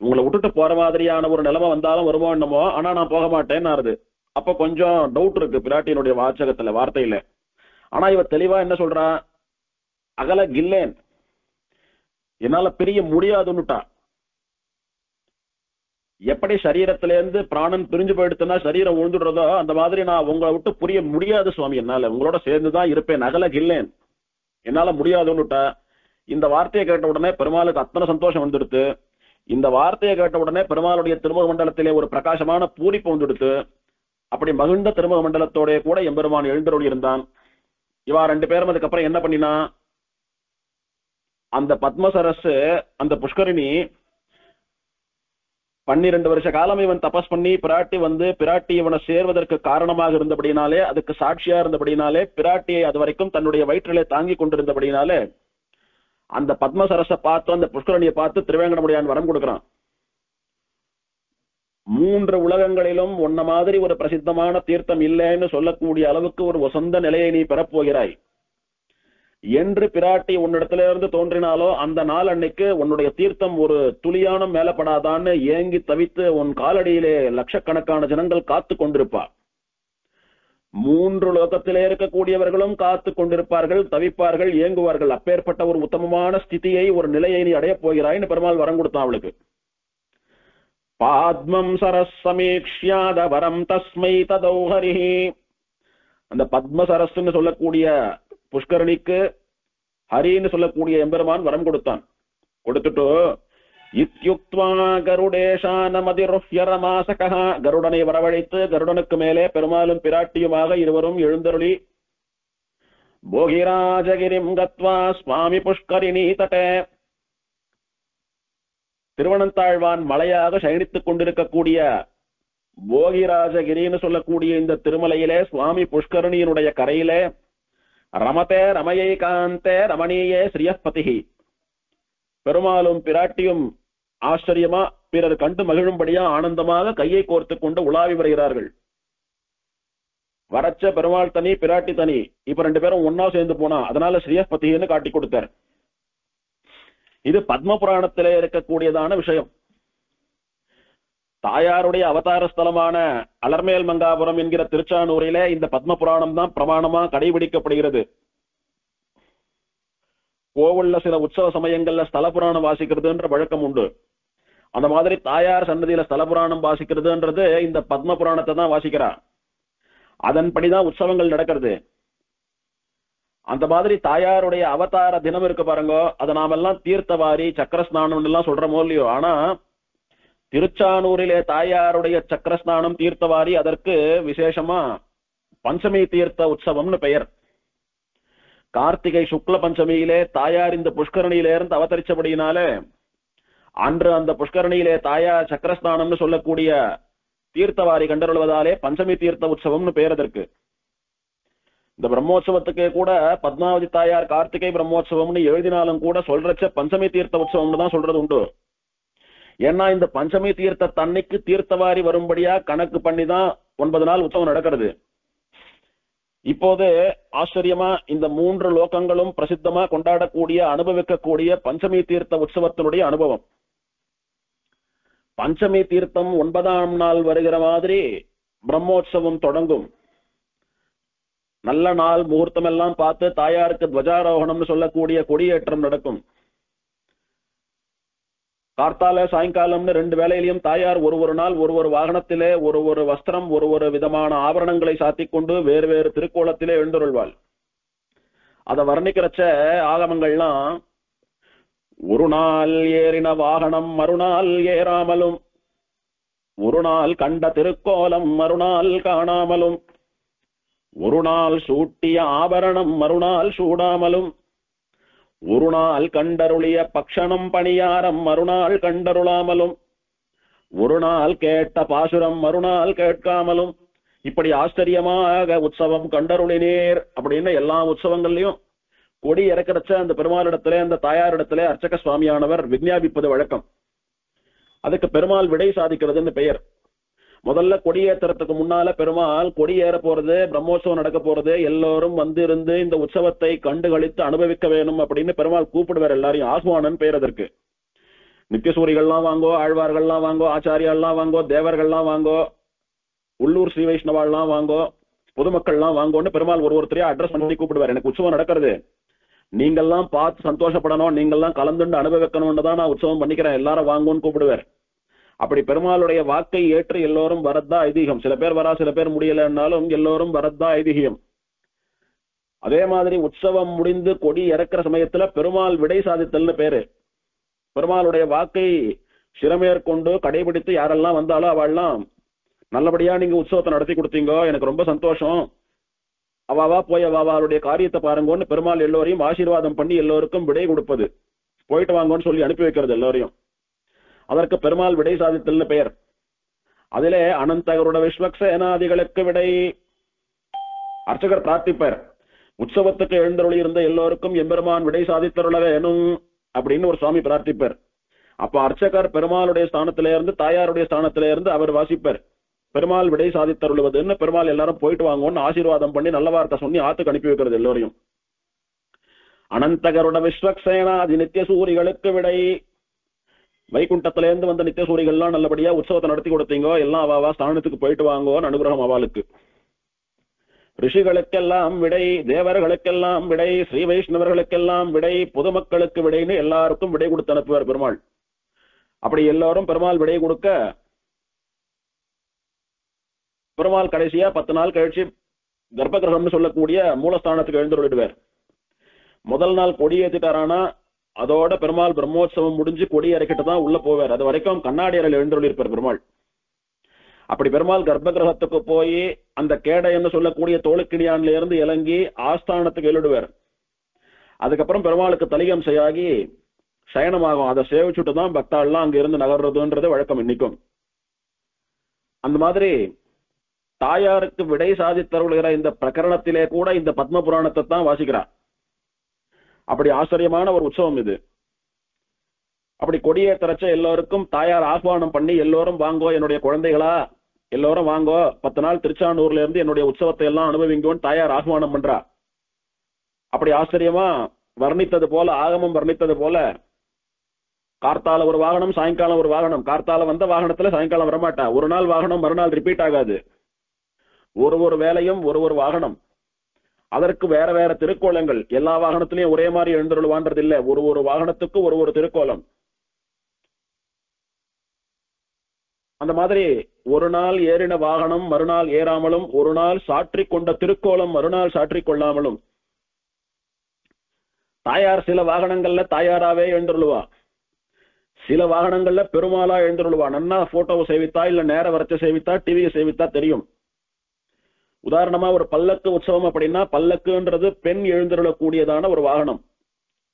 Speaker 1: உங்களை விட்டுட்டு போற மாதிரியான ஒரு நிலைமை வந்தாலும் வருமோ என்னமோ, ஆனா நான் போக மாட்டேன்னு ஆறுது. அப்ப கொஞ்சம் டவுட் இருக்கு பிராட்டியினுடைய வாசகத்துல, வார்த்தையில. ஆனா இவ தெளிவா என்ன சொல்றா? அகல கில்லேன், என்னால பிரிய முடியாதுன்னுட்டா. எப்படி சரீரத்திலேருந்து பிராணன் பிரிஞ்சு போயிடுத்துன்னா சரீரம் விழுந்துடுறதோ அந்த மாதிரி நான் உங்களை விட்டு புரிய முடியாது சுவாமி, என்னால உங்களோட சேர்ந்துதான் இருப்பேன், அகல கில்லேன், என்னால முடியாதுன்னுட்டா. இந்த வார்த்தையை கேட்ட உடனே பெருமாளுக்கு அத்தனை சந்தோஷம் வந்துடுத்து. இந்த வார்த்தையை கேட்ட உடனே பெருமாளுடைய திருமுக மண்டலத்திலே ஒரு பிரகாசமான பூரிப்பு வந்துடுத்து. அப்படி மகிழ்ந்த திருமுக மண்டலத்தோட கூட எம்பெருமான் எழுந்தருளி இருந்தான். இவா ரெண்டு பேரும் அதுக்கப்புறம் என்ன பண்ணினா, அந்த பத்மசரஸ், அந்த புஷ்கரிணி 12 வருஷ காலம் இவன் தபஸ் பண்ணி பிராட்டி வந்து பிராட்டி இவனை சேர்வதற்கு காரணமாக இருந்தபடினாலே, அதுக்கு சாட்சியா இருந்தபடினாலே, பிராட்டியை அது வரைக்கும் தன்னுடைய வயிற்றிலே தாங்கி கொண்டிருந்தபடினாலே, அந்த பத்மசரஸை பார்த்து அந்த புஷ்கரணியை பார்த்து திருவேங்கடமுடையான் வரம் கொடுக்கிறான். 3 உலகங்களிலும் உன்ன மாதிரி ஒரு பிரசித்தமான தீர்த்தம் இல்லைன்னு சொல்லக்கூடிய அளவுக்கு ஒரு வசந்த நிலையை நீ பெறப்போகிறாய் என்று பிராட்டி உன்னிடத்துல இருந்து தோன்றினாலோ அந்த நாள் அன்னைக்கு உன்னுடைய தீர்த்தம் ஒரு துளியான மேலப்படாதான்னு ஏங்கி தவித்து உன் காலடியிலே லட்சக்கணக்கான ஜனங்கள் காத்து கொண்டிருப்பா. 3 லோகத்திலே இருக்கக்கூடியவர்களும் காத்து கொண்டிருப்பார்கள், தவிப்பார்கள், ஏங்குவார்கள். அப்பேற்பட்ட ஒரு உத்தமமான ஸ்திதியை, ஒரு நிலையை நீ அடையப் போகிறாய்னு பெருமாள் வரம் கொடுத்தான் அவளுக்கு. பாத்மம் சரஸ் சமீக்ஷ்யாத வரம் தஸ்மை ததௌஹரி. அந்த பத்ம சரஸ்ன்னு சொல்லக்கூடிய புஷ்கரணிக்கு ஹரின்னு சொல்லக்கூடிய எம்பெருமான் வரம் கொடுத்தான். கொடுத்துட்டு இத்யுக்த்வா கருடேஷானமதிருஹ்யரமாசகஹ, கருடனை வரவழைத்து கருடனுக்கு மேலே பெருமாளும் பிராட்டியுமாக இருவரும் எழுந்தருளி போகிராஜகிரிம் கத்வா சுவாமி புஷ்கரிணி தட்டே, திருவனந்தாழ்வான் மலையாக சயனித்துக் கொண்டிருக்கக்கூடிய போகிராஜகிரின்னு சொல்லக்கூடிய இந்த திருமலையிலே சுவாமி புஷ்கரணியினுடைய கரையிலே ரமதே ரமயை காந்தே ரமணீயே ஸ்ரீயப்பதிஹி, பெருமாளும் பிராட்டியும் ஆச்சரியமா பிறர் கண்டு மகிழும்படியா ஆனந்தமாக கையை கோர்த்து கொண்டு உலாவி வருகிறார்கள். வரச்ச பெருமாள் தனி பிராட்டி தனி, இப்ப 2 பேரும் ஒன்னா சேர்ந்து போனா அதனால ஸ்ரீயப்பதின்னு காட்டி கொடுத்தார். இது பத்ம புராணத்திலே இருக்கக்கூடியதான விஷயம். தாயாருடைய அவதார ஸ்தலமான அலர்மேல் மங்காபுரம் என்கிற திருச்சானூரிலே இந்த பத்ம புராணம் தான் பிரமாணமா கடைபிடிக்கப்படுகிறது. கோவில்ல சில உற்சவ சமயங்கள்ல ஸ்தல புராணம் வாசிக்கிறதுன்ற வழக்கம் உண்டு. அந்த மாதிரி தாயார் சன்னதியில ஸ்தல புராணம் வாசிக்கிறதுன்றது இந்த பத்ம புராணத்தை தான் வாசிக்கிறா. அதன்படிதான் உற்சவங்கள் நடக்கிறது. அந்த மாதிரி தாயாருடைய அவதார தினம் இருக்கு பாருங்க, அதை நாமெல்லாம் தீர்த்தவாரி சக்கரஸ்நானம் எல்லாம் சொல்றோமோ இல்லையோ, ஆனா திருச்சானூரிலே தாயாருடைய சக்கரஸ்நானம் தீர்த்தவாரி அதற்கு விசேஷமா பஞ்சமி தீர்த்த உற்சவம்னு பெயர். கார்த்திகை சுக்ல பஞ்சமியிலே தாயார் இந்த புஷ்கரணியிலிருந்து அவதரிச்சபடியினாலே அன்று அந்த புஷ்கரணியிலே தாயார் சக்கரஸ்நானம்னு சொல்லக்கூடிய தீர்த்தவாரி கண்டருள்வதாலே பஞ்சமி தீர்த்த உற்சவம்னு பெயர் அதற்கு. இந்த பிரம்மோற்சவத்துக்கு கூட பத்மாவதி தாயார் கார்த்திகை பிரம்மோற்சவம்னு எழுதினாலும் கூட சொல்றச்ச பஞ்சமி தீர்த்த உற்சவம்னு தான் சொல்றது உண்டு. ஏன்னா இந்த பஞ்சமி தீர்த்த தன்னைக்கு தீர்த்தவாரி வரும்படியா கணக்கு பண்ணி தான் 9 நாள் உற்சவம் நடக்கிறது. இப்போது ஆச்சரியமா இந்த 3 லோகங்களும் பிரசித்தமா கொண்டாடக்கூடிய அனுபவிக்கக்கூடிய பஞ்சமி தீர்த்த உற்சவத்தினுடைய அனுபவம். பஞ்சமி தீர்த்தம் 9ஆம் நாள் வருகிற மாதிரி பிரம்மோற்சவம் தொடங்கும். நல்ல நாள் முகூர்த்தம் எல்லாம் பார்த்து தாயாருக்கு துவஜாரோகணம்னு சொல்லக்கூடிய கொடியேற்றம் நடக்கும். கார்த்தால சாயங்காலம்னு 2 வேளையிலையும் தாயார் ஒரு நாள் ஒரு வாகனத்திலே ஒரு வஸ்திரம் ஒரு விதமான ஆபரணங்களை சாத்திக் கொண்டு வேறு வேறு திருக்கோலத்திலே எழுந்தருள்வாள். அதை வர்ணிக்கிறச்ச ஆகமங்கள்லாம் ஒரு நாள் ஏறின வாகனம் மறுநாள் ஏறாமலும், ஒரு நாள் கண்ட திருக்கோலம் மறுநாள் காணாமலும், ஒரு நாள் சூட்டிய ஆபரணம் மறுநாள் சூடாமலும், ஒரு நாள் கண்டருளிய பக்ஷணம் பணியாரம் மறுநாள் கண்டருளாமலும், ஒரு நாள் கேட்ட பாசுரம் மறுநாள் கேட்காமலும், இப்படி ஆச்சரியமாக உற்சவம் கண்டருளினீர் அப்படின்னு எல்லா உற்சவங்கள்லயும் கொடி இறக்கிறச்ச அந்த பெருமாளிடத்துல அந்த தாயாரிடத்துல அர்ச்சக சுவாமியானவர் விஞ்ஞாபிப்பது வழக்கம். அதுக்கு பெருமாள் விடை சாதிக்கிறதுன்னு பெயர். முதல்ல கொடியேற்றத்துக்கு முன்னால பெருமாள் கொடியேற போறது, பிரம்மோற்சவம் நடக்க போறது, எல்லோரும் வந்து இருந்து இந்த உற்சவத்தை கண்டு கழித்து அனுபவிக்க வேணும் அப்படின்னு பெருமாள் கூப்பிடுவார் எல்லாரையும். ஆஹ்வானன் பெயர் அதற்கு. நித்தியசூரிகள்லாம் வாங்கோ, ஆழ்வார்கள்லாம் வாங்கோ, ஆச்சாரியாலாம் வாங்கோ, தேவர்கள்லாம் வாங்கோ, உள்ளூர் ஸ்ரீ வைஷ்ணவாள்லாம் வாங்கோ, பொதுமக்கள்லாம் வாங்கோன்னு பெருமாள் ஒருத்தரையா அட்ரஸ் பண்ணி கூப்பிடுவார். எனக்கு உற்சவம் நடக்கிறது, நீங்கள்லாம் பார்த்து சந்தோஷப்படணும், நீங்கள்லாம் கலந்துண்டு அனுபவிக்கணும்னு தான் நான் உற்சவம் பண்ணிக்கிறேன், எல்லாரும் வாங்கோன்னு கூப்பிடுவார். அப்படி பெருமாளுடைய வாக்கை ஏற்று எல்லோரும் வரதா ஐதீகம். சில பேர் வரா, சில பேர் முடியலன்னாலும் எல்லோரும் வரதா ஐதீகம். அதே மாதிரி உற்சவம் முடிந்து கொடி இறக்குற சமயத்துல பெருமாள் விடை சாதித்தல்னு பேரு. பெருமாளுடைய வாக்கை சிறமேற்கொண்டு கடைபிடித்து யாரெல்லாம் வந்தாலும் அவள்லாம் நல்லபடியா நீங்க உற்சவத்தை நடத்தி கொடுத்தீங்க, எனக்கு ரொம்ப சந்தோஷம், அவாவா போய் அவாவாளுடைய காரியத்தை பாருங்கன்னு பெருமாள் எல்லோரையும் ஆசீர்வாதம் பண்ணி எல்லோருக்கும் விடை கொடுப்பது. போயிட்டு வாங்கன்னு சொல்லி அனுப்பி வைக்கிறது எல்லோரையும். அதற்கு பெருமாள் விடை சாதித்தல்னு பெயர். அதிலே அனந்தகருட விஸ்வக்சேனாதிகளுக்கு விடை அர்ச்சகர் பிரார்த்திப்பர். உற்சவத்துக்கு எழுந்தருளி இருந்த எல்லோருக்கும் எம்பெருமான் விடை சாதித்தருள வேணும் அப்படின்னு ஒரு சுவாமி பிரார்த்திப்பர். அப்ப அர்ச்சகர் பெருமாளுடைய ஸ்தானத்தில இருந்து தாயாருடைய ஸ்தானத்தில இருந்து அவர் வாசிப்பர். பெருமாள் விடை சாதித்தருளுவதுன்னு பெருமாள் எல்லாரும் போயிட்டு வாங்கன்னு ஆசீர்வாதம் பண்ணி நல்ல வார்த்தை சொல்லி ஆத்துக்கு அனுப்பி வைக்கிறது எல்லோரையும். அனந்தகருட விஸ்வக்சேனாதி நித்திய சூரிகளுக்கு விடை. வைகுண்டத்துல இருந்து வந்த நித்திய சூரிகள்லாம் நல்லபடியா உற்சவத்தை நடத்தி கொடுத்தீங்க, எல்லாம் அவாவா ஸ்தானத்துக்கு போயிட்டு வாங்கோன்னு அனுகிரகம் அவளுக்கு. ரிஷிகளுக்கெல்லாம் விடை, தேவர்களுக்கெல்லாம் விடை, ஸ்ரீ வைஷ்ணவர்களுக்கெல்லாம் விடை, பொதுமக்களுக்கு விடைன்னு எல்லாருக்கும் விடை கொடுத்து அனுப்புவார் பெருமாள். அப்படி எல்லாரும் பெருமாள் விடை கொடுக்க பெருமாள் கடைசியா 10 நாள் கழிச்சு கர்ப்பகிரகம்னு சொல்லக்கூடிய மூலஸ்தானத்துக்கு எழுந்துள்ளிடுவார். முதல் நாள் கொடி ஏத்திட்டாரானா அதோட பெருமாள் பிரம்மோற்சவம் முடிஞ்சு கொடி இறக்கிட்டு தான் உள்ள போவார். அது வரைக்கும் கண்ணாடி அறையில் எழுந்துள்ளிருப்பார் பெருமாள். அப்படி பெருமாள் கர்ப்பகிரகத்துக்கு போய் அந்த கேடைன்னு சொல்லக்கூடிய தோளுக்கிணியான்ல இருந்து இறங்கி ஆஸ்தானத்துக்கு எழுடுவார். அதுக்கப்புறம் பெருமாளுக்கு தலிகம் செய்யாகி சயனமாகும். அதை சேவிச்சுட்டு தான் பக்தாள்லாம் அங்க இருந்து நகர்றதுன்றது வழக்கம் இன்னைக்கும். அந்த மாதிரி தாயாருக்கு விடை சாதித்தருளுகிற இந்த பிரகரணத்திலே கூட இந்த பத்ம புராணத்தை தான் வாசிக்கிறார். அப்படி ஆச்சரியமான ஒரு உற்சவம் இது. அப்படி கொடியே திறச்ச எல்லோருக்கும் தாயார் ஆஹ்வானம் பண்ணி எல்லோரும் வாங்கோ என்னுடைய குழந்தைகளா, எல்லோரும் வாங்கோ, 10 நாள் திருச்சானூர்ல இருந்து என்னுடைய உற்சவத்தை எல்லாம் அனுபவிங்கோன்னு தாயார் ஆஹ்வானம் பண்றா. அப்படி ஆச்சரியமா வர்ணித்தது போல, ஆகமம் வர்ணித்தது போல கார்த்தால ஒரு வாகனம், சாயங்காலம் ஒரு வாகனம். கார்த்தால வந்த வாகனத்துல சாயங்காலம் வரமாட்டா. ஒரு நாள் வாகனம் மறுநாள் ரிப்பீட் ஆகாது. ஒரு வேலையும் ஒரு வாகனம். அதற்கு வேற வேற திருக்கோலங்கள். எல்லா வாகனத்திலையும் ஒரே மாதிரி எழுந்துருவான்றது இல்ல. ஒரு வாகனத்துக்கு ஒரு திருக்கோலம். அந்த மாதிரி ஒரு நாள் ஏறின வாகனம் மறுநாள் ஏறாமலும், ஒரு நாள் சாற்றி கொண்ட திருக்கோலம் மறுநாள் சாற்றி கொள்ளாமலும். தாயார் சில வாகனங்கள்ல தாயாராவே எழுந்துருவா, சில வாகனங்கள்ல பெருமாளா எழுந்துருவா. நன்னா போட்டோவை சேவித்தா இல்ல நேர வரைச்ச சேவித்தா டிவியை சேவித்தா தெரியும். உதாரணமா ஒரு பல்லக்கு உற்சவம் அப்படின்னா பல்லக்குன்றது பெண் எழுந்தருளக்கூடியதான ஒரு வாகனம்.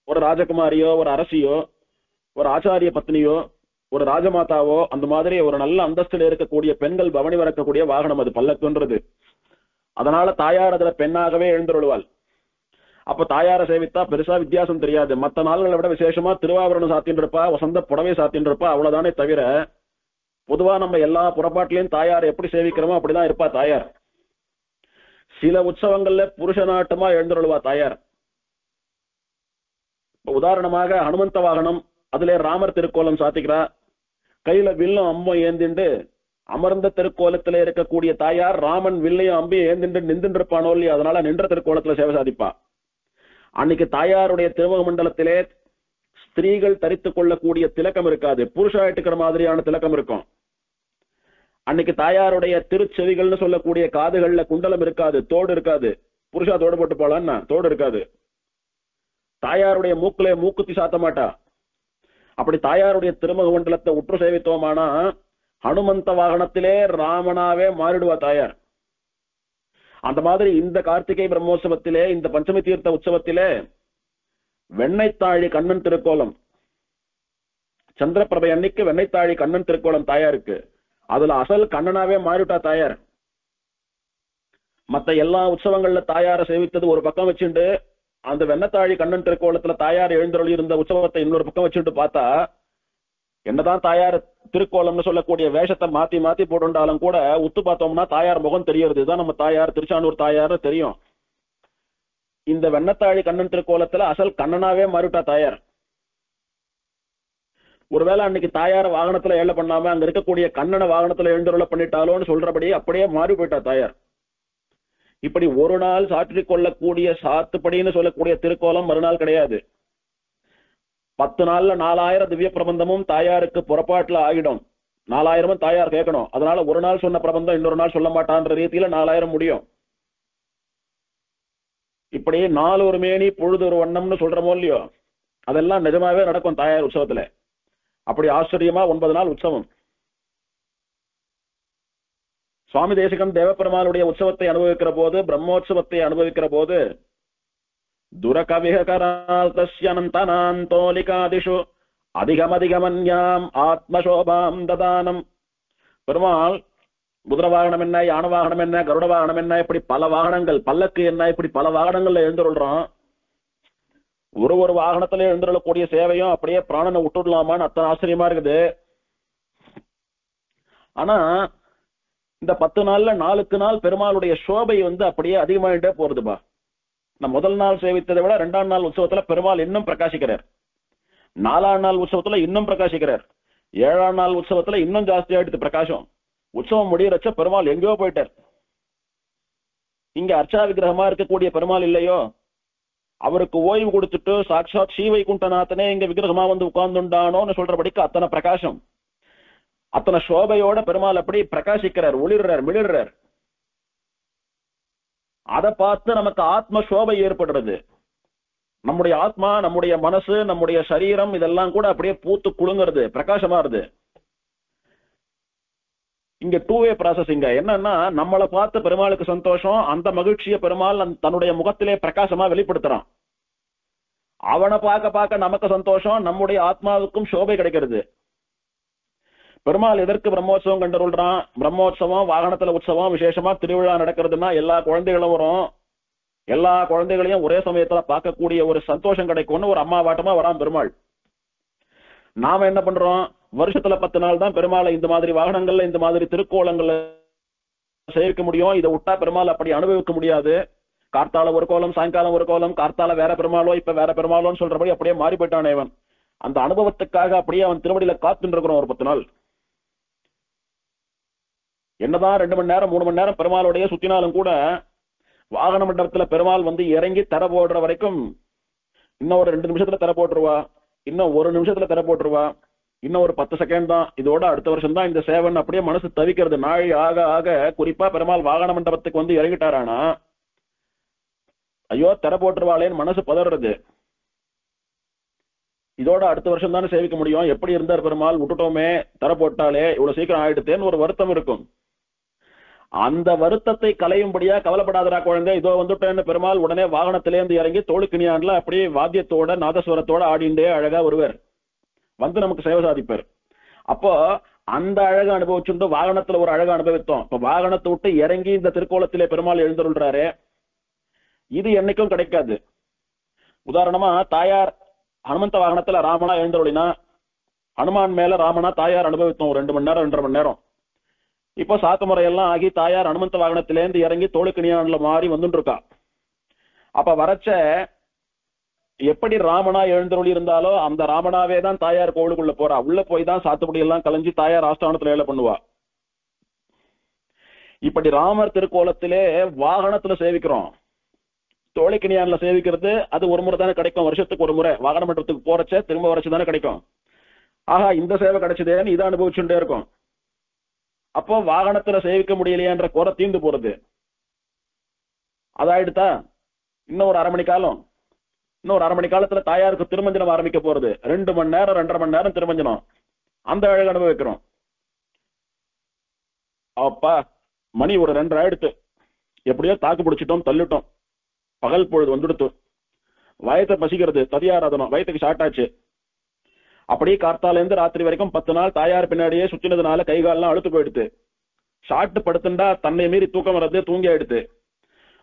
Speaker 1: ஒரு ராஜகுமாரியோ, ஒரு அரசியோ, ஒரு ஆச்சாரிய பத்னியோ, ஒரு ராஜமாதாவோ, அந்த மாதிரி ஒரு நல்ல அந்தஸ்தில் இருக்கக்கூடிய பெண்கள் பவனி வரக்கூடிய வாகனம் அது பல்லக்குன்றது. அதனால தாயார் அதுல பெண்ணாகவே எழுந்தருள்வாள். அப்ப தாயார சேவித்தா பெருசா வித்தியாசம் தெரியாது. மற்ற நாள்களை விட விசேஷமா திருவாபரணம் சாத்தின்னு இருப்பா, வசந்த புடவை சாத்தின்னு இருப்பா, அவ்வளவுதானே தவிர பொதுவா நம்ம எல்லா புறப்பாட்டிலையும் தாயார் எப்படி சேவிக்கிறோமோ அப்படிதான் இருப்பா தாயார். சில உற்சவங்கள்ல புருஷநாட்டமா எழுந்தருள்வா தாயார். உதாரணமாக ஹனுமந்த வாகனம், அதுல ராமர் திருக்கோலம் சாத்திக்கிறா. கையில வில்லும் அம்பும் ஏந்திண்டு அமர்ந்த திருக்கோலத்துல இருக்கக்கூடிய தாயார் ராமன் வில்லையும் அம்பையும் ஏந்திண்டு நின்று இருப்பானோ இல்லையா, அதனால நின்ற திருக்கோலத்துல சேவை சாதிப்பா. அன்னைக்கு தாயாருடைய திருமுக மண்டலத்திலே ஸ்திரீகள் தரித்துக் கொள்ளக்கூடிய திலக்கம் இருக்காது, புருஷாயிட்டுக்கிற மாதிரியான திலக்கம் இருக்கும். அன்னைக்கு தாயாருடைய திருச்செவிகள்னு சொல்லக்கூடிய காதுகள்ல குண்டலம் இருக்காது, தோடு இருக்காது. புருஷா தோடு போட்டு போலான்னா தோடு இருக்காது. தாயாருடைய மூக்குல மூக்குத்தி சாத்த மாட்டா. அப்படி தாயாருடைய திருமுக மண்டலத்தை உற்று சேவித்தோமானா ஹனுமந்த வாகனத்திலே ராமனாவே மாறிடுவா தாயார். அந்த மாதிரி இந்த கார்த்திகை பிரம்மோற்சவத்திலே, இந்த பஞ்சமி தீர்த்த உற்சவத்திலே வெண்ணைத்தாழி கண்ணன் திருக்கோலம், சந்திரபிரபை அன்னைக்கு வெண்ணைத்தாழி கண்ணன் திருக்கோலம் தாயாருக்கு. அதுல அசல் கண்ணனாவே மாறிவிட்டா தாயார். மத்த எல்லா உற்சவங்கள்ல தாயார சேவித்தது ஒரு பக்கம் வச்சுண்டு, அந்த வெண்ணத்தாழி கண்ணன் திருக்கோலத்துல தாயார் எழுந்தருளி இருந்த உற்சவத்தை இன்னொரு பக்கம் வச்சுட்டு பார்த்தா, என்னதான் தாயார் திருக்கோலம்னு சொல்லக்கூடிய வேஷத்தை மாத்தி மாத்தி போட்டுண்டாலும் கூட உத்து பார்த்தோம்னா தாயார் முகம் தெரியறது. இதுதான் நம்ம தாயார், திருச்சானூர் தாயார் தெரியும். இந்த வெண்ணத்தாழி கண்ணன் திருக்கோலத்துல அசல் கண்ணனாவே மாறிவிட்டா தாயார். ஒருவேளை அன்னைக்கு தாயார வாகனத்துல ஏழை பண்ணாம அங்க இருக்கக்கூடிய கண்ணனை வாகனத்துல எழுந்தருள பண்ணிட்டாலோன்னு சொல்றபடி அப்படியே மாறி போயிட்டா தாயார். இப்படி ஒரு நாள் சாற்றிக் கொள்ளக்கூடிய சாத்துப்படின்னு சொல்லக்கூடிய திருக்கோலம் மறுநாள் கிடையாது. 10 நாள்ல 4000 திவ்ய பிரபந்தமும் தாயாருக்கு புறப்பாட்டுல ஆகிடும். 4000 தாயார் கேட்கணும். அதனால ஒரு நாள் சொன்ன பிரபந்தம் இன்னொரு நாள் சொல்ல மாட்டான்ற ரீதியில 4000 முடியும். இப்படி நாள் ஒரு மேனி பொழுது ஒரு வண்ணம்னு சொல்றமோ இல்லையோ, அதெல்லாம் நிஜமாவே நடக்கும் தாயார் உற்சவத்துல. அப்படி ஆச்சரியமா 9 நாள் உற்சவம். சுவாமி தேசிகன் தேவப்பெருமாளுடைய உற்சவத்தை அனுபவிக்கிற போது, பிரம்மோற்சவத்தை அனுபவிக்கிற போது, துரகவிஹகராந்தோலிகாதிஷு அதிகமதிகமன்யாம் ஆத்மசோபாம் ததானம். பெருமாள் குதிரை வாகனம் என்ன, யானை வாகனம் என்ன, கருட வாகனம் என்ன, இப்படி பல வாகனங்கள், பல்லக்கு என்ன, இப்படி பல வாகனங்கள்ல எழுந்துருள்றோம். ஒரு வாகனத்துல எழுந்துள்ளக்கூடிய சேவையும் அப்படியே பிராணனை விட்டுடலாமான்னு அத்தனை ஆச்சரியமா இருக்குது. ஆனா இந்த 10 நாள்ல நாளுக்கு நாள் பெருமாளுடைய சோபை அப்படியே அதிகமாயிட்டே போறதுப்பா. நான் முதல் நாள் சேவித்ததை விட 2ஆம் நாள் உற்சவத்துல பெருமாள் இன்னும் பிரகாசிக்கிறார். 4ஆம் நாள் உற்சவத்துல இன்னும் பிரகாசிக்கிறார். 7ஆம் நாள் உற்சவத்துல இன்னும் ஜாஸ்தி ஆயிடுது பிரகாசம். உற்சவம் முடியறச்ச பெருமாள் எங்கேயோ போயிட்டார். இங்க அர்ச்சா விக்கிரகமா இருக்கக்கூடிய பெருமாள் இல்லையோ, அவருக்கு ஓய்வு கொடுத்துட்டு சாட்சாத் ஸ்ரீவைகுண்டநாதனே இங்க விக்கிரகமா உட்கார்ந்துண்டானோன்னு சொல்றபடிக்கு அத்தனை பிரகாசம், அத்தனை சோபையோட பெருமாள் அப்படி பிரகாசிக்கிறார், ஒளிர்றார், மிளிர்றார். அதை பார்த்து நமக்கு ஆத்ம சோபை ஏற்படுறது. நம்முடைய ஆத்மா, நம்முடைய மனசு, நம்முடைய சரீரம் இதெல்லாம் கூட அப்படியே பூத்து குலுங்குறது, பிரகாசமாறுது. இங்க 2-வே ப்ராசஸ். இங்க என்னன்னா, நம்மளை பார்த்து பெருமாளுக்கு சந்தோஷம், அந்த மகிழ்ச்சியை பெருமாள் தன்னுடைய முகத்திலே பிரகாசமா வெளிப்படுத்துறான். அவனை பார்க்க பார்க்க நமக்கு சந்தோஷம், நம்முடைய ஆத்மாவுக்கும் சோபை கிடைக்கிறது. பெருமாள் எதற்கு பிரம்மோற்சவம் கண்டருள்றான்? பிரம்மோற்சவம், வாகனத்துல உற்சவம், விசேஷமா திருவிழா நடக்கிறதுனா எல்லா குழந்தைகளும் வரும். எல்லா குழந்தைகளையும் ஒரே சமயத்துல பார்க்கக்கூடிய ஒரு சந்தோஷம் கிடைக்கும்னு ஒரு அம்மா வாட்டமா வரான் பெருமாள். நாம என்ன பண்றோம்? வருஷத்துல 10 நாள் தான் பெருமாளை இந்த மாதிரி வாகனங்கள்ல, இந்த மாதிரி திருக்கோலங்கள்ல சேர்க்க முடியும். இதை விட்டா பெருமாள் அப்படி அனுபவிக்க முடியாது. கார்த்தால ஒரு கோலம், சாயங்காலம் ஒரு கோலம், கார்த்தால வேற பெருமாளோ இப்ப வேற பெருமாளோன்னு சொல்றபடி அப்படியே மாறி போயிட்டானே அவன். அந்த அனுபவத்துக்காக அப்படியே அவன் திருவடியில காத்துட்டு இருக்கிறோம் ஒரு 10 நாள். என்னதான் 2 மணி நேரம் 3 மணி நேரம் பெருமாளுடைய சுத்தினாலும் கூட, வாகன மண்டபத்துல பெருமாள் இறங்கி தர போடுற வரைக்கும் இன்னும் ஒரு 2 நிமிஷத்துல தர போட்டுருவா, இன்னும் 1 நிமிஷத்துல தர போட்டுருவா, இன்னும் ஒரு 10 செகண்ட் தான், இதோட அடுத்த வருஷம் தான் இந்த சேவன் அப்படியே மனசு தவிக்கிறது. நாள் ஆக ஆக, குறிப்பா பெருமாள் வாகன மண்டபத்துக்கு இறங்கிட்டாரானா, ஐயோ தர போட்டுருவாளேன்னு மனசு பதறது. இதோட அடுத்த வருஷம் தானே சேவிக்க முடியும், எப்படி இருந்தார் பெருமாள், விட்டுட்டோமே, தர போட்டாலே இவ்வளவு சீக்கிரம் ஆயிடுத்தேன்னு ஒரு வருத்தம் இருக்கும். அந்த வருத்தத்தை களையும்படியா, கவலைப்படாதரா குழந்தை, இதோ வந்துட்டேன்னு பெருமாள் உடனே வாகனத்திலேருந்து இறங்கி தோளுக்கிணியான்ல அப்படியே வாத்தியத்தோட நாதஸ்வரத்தோட ஆடிண்டே அழகா வருவார், நமக்கு சேவை சாதிப்பார். அப்போ அந்த அழகை அனுபவிச்சுட்டு வாகனத்துல ஒரு அழகை அனுபவித்தோம். இப்ப வாகனத்தை விட்டு இறங்கி இந்த திருக்கோலத்திலே பெருமாள் எழுந்தருள்றாரு, இது என்னைக்கும் கிடைக்காது. உதாரணமா தாயார் ஹனுமந்த வாகனத்துல ராமனா எழுந்தருளினா, ஹனுமான் மேல ராமனா தாயார் அனுபவித்தோம் 2 மணி நேரம் 2.5 மணி நேரம். இப்போ சாத்து முறையெல்லாம் ஆகி தாயார் ஹனுமந்த வாகனத்திலேருந்து இறங்கி தோளுக்கிணியான்ல மாறி வந்துட்டு இருக்கா. அப்ப வரச்ச எப்படி ராமனா எழுந்தருளி இருந்தாலோ அந்த ராமனாவே தான் தாயார் கோவிலுக்குள்ள போறா. உள்ள போய் தான் சாத்துப்படி எல்லாம் கலைஞ்சி தாயார் ஆஸ்தானத்துல ஏழை பண்ணுவா. இப்படி ராமர் திருக்கோலத்திலே வாகனத்துல சேவிக்கிறோம். தோழிக்கிணியான்ல சேவிக்கிறது அது ஒரு முறை தானே கிடைக்கும், வருஷத்துக்கு ஒரு முறை. வாகன மண்டபத்துக்கு போறச்ச திரும்ப வரச்சு தானே கிடைக்கும். ஆஹா இந்த சேவை கிடைச்சதேன்னு இதை அனுபவிச்சுட்டே இருக்கும். அப்போ வாகனத்துல சேவிக்க முடியலையான்ற குறை தீர்ந்து போறது. அதாயிடுதா இன்னும் ஒரு 1/2 மணி காலம் இன்னும் ஒரு 1/2 மணி காலத்துல தாயாருக்கு திருமஞ்சனம் ஆரம்பிக்க போறது. 2 மணி நேரம் 2.5 மணி நேரம் திருமஞ்சனம். அந்த அழகு அனுபவிக்கிறோம். அப்பா மணி ஒரு 2 ஆயிடுத்து. எப்படியோ தாக்கு பிடிச்சிட்டோம், தள்ளிட்டோம். பகல் பொழுது வந்துடுத்து. வயத்தை பசிக்கிறது, ததியாராதனம், வயத்துக்கு ஷார்ட் ஆச்சு. அப்படியே கார்த்தால இருந்து ராத்திரி வரைக்கும் 10 நாள் தாயார் பின்னாடியே சுத்தினதுனால கைகாலெல்லாம் அழுத்து போயிடுது. ஷார்ட் படுத்துண்டா தன்னை மீறி தூக்கம் வர்றது, தூங்கி ஆயிடுது.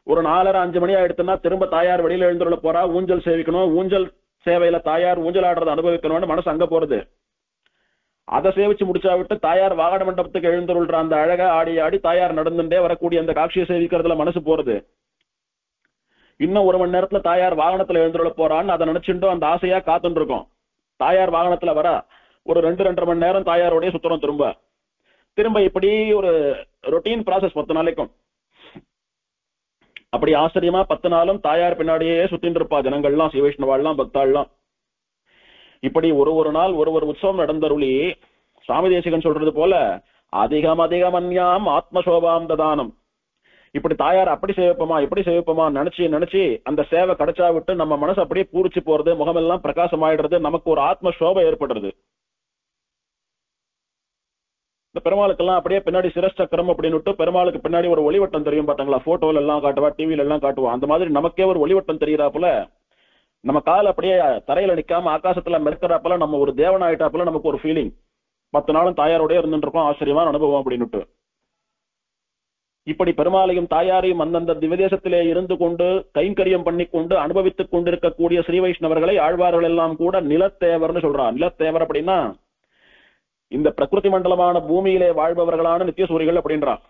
Speaker 1: ஒரு 4:30 5 மணி ஆயிடுத்துன்னா திரும்ப தாயார் வெளியில எழுந்துள்ள போறா, ஊஞ்சல் சேவிக்கணும், ஊஞ்சல் சேவையில தாயார் ஊஞ்சல் ஆடுறதை அனுபவிக்கணும்னு மனசு அங்க போறது. அதை சேவிச்சு முடிச்சா விட்டு தாயார் வாகன மண்டபத்துக்கு எழுந்துள்ள அந்த அழக ஆடி ஆடி தாயார் நடந்துட்டே வரக்கூடிய அந்த காட்சியை சேவிக்கிறதுல மனசு போறது. இன்னும் 1 மணி நேரத்துல தாயார் வாகனத்துல எழுந்துள்ள போறான்னு அதை நினைச்சுட்டோம், அந்த ஆசையா காத்துட்டு இருக்கோம். தாயார் வாகனத்துல வர ஒரு 2-2.5 மணி நேரம் தாயாரோடய சுத்துறோம். திரும்ப இப்படி ஒரு ரொட்டீன் ப்ராசஸ் 10 நாளைக்கும். அப்படி ஆச்சரியமா 10 நாளும் தாயார் பின்னாடியே சுத்தின்னு இருப்பா ஜனங்கள்லாம், சிவவைஷ்ணவாள்லாம், பக்தாள்லாம். இப்படி ஒரு நாள் ஒரு உற்சவம் நடந்தருளி சுவாமி தேசிகன் சொல்றது போல அதிகம் அந்யாம் ஆத்மசோபாம் ததானம். இப்படி தாயார் அப்படி சேவிப்போமா இப்படி சேவிப்போமா நினைச்சு அந்த சேவை கிடைச்சா விட்டு நம்ம மனசு அப்படியே பூரிச்சு போறது, முகமெல்லாம் பிரகாசமாயிடுறது, நமக்கு ஒரு ஆத்ம சோபை ஏற்படுறது. இந்த பெருமாளுக்கெல்லாம் அப்படியே பின்னாடி சிரஸ்சக்கரம் அப்படின்னு பெருமாளுக்கு பின்னாடி ஒரு ஒளிவட்டம் தெரியும் பாத்தீங்களா, போட்டோல எல்லாம் காட்டுவா, டிவில எல்லாம் காட்டுவா. அந்த மாதிரி நமக்கே ஒரு ஒளிவட்டம் தெரியுறாப்புல, நம்ம கால் அப்படியே தரையில நிக்காம ஆகாசத்துல மெருக்கிறாப்புல, நம்ம ஒரு தேவன் ஆயிட்டாப்புல நமக்கு ஒரு ஃபீலிங். 10 நாளும் தாயாரோடய இருந்துட்டு இருக்கோம், ஆச்சரியமான அனுபவம் அப்படின்னு. இப்படி பெருமாளையும் தாயாரையும் அந்தந்த திவதேசத்திலே இருந்து கொண்டு கைங்கரியம் பண்ணி கொண்டு அனுபவித்துக் கொண்டிருக்கக்கூடிய ஸ்ரீ வைஷ்ணவர்களை ஆழ்வார்கள் எல்லாம் கூட நிலத்தேவர்னு சொல்றான். நிலத்தேவர் அப்படின்னா இந்த பிரகிருதி மண்டலமான பூமியிலே வாழ்பவர்களான நித்தியசூரிகள் அப்படின்றான்.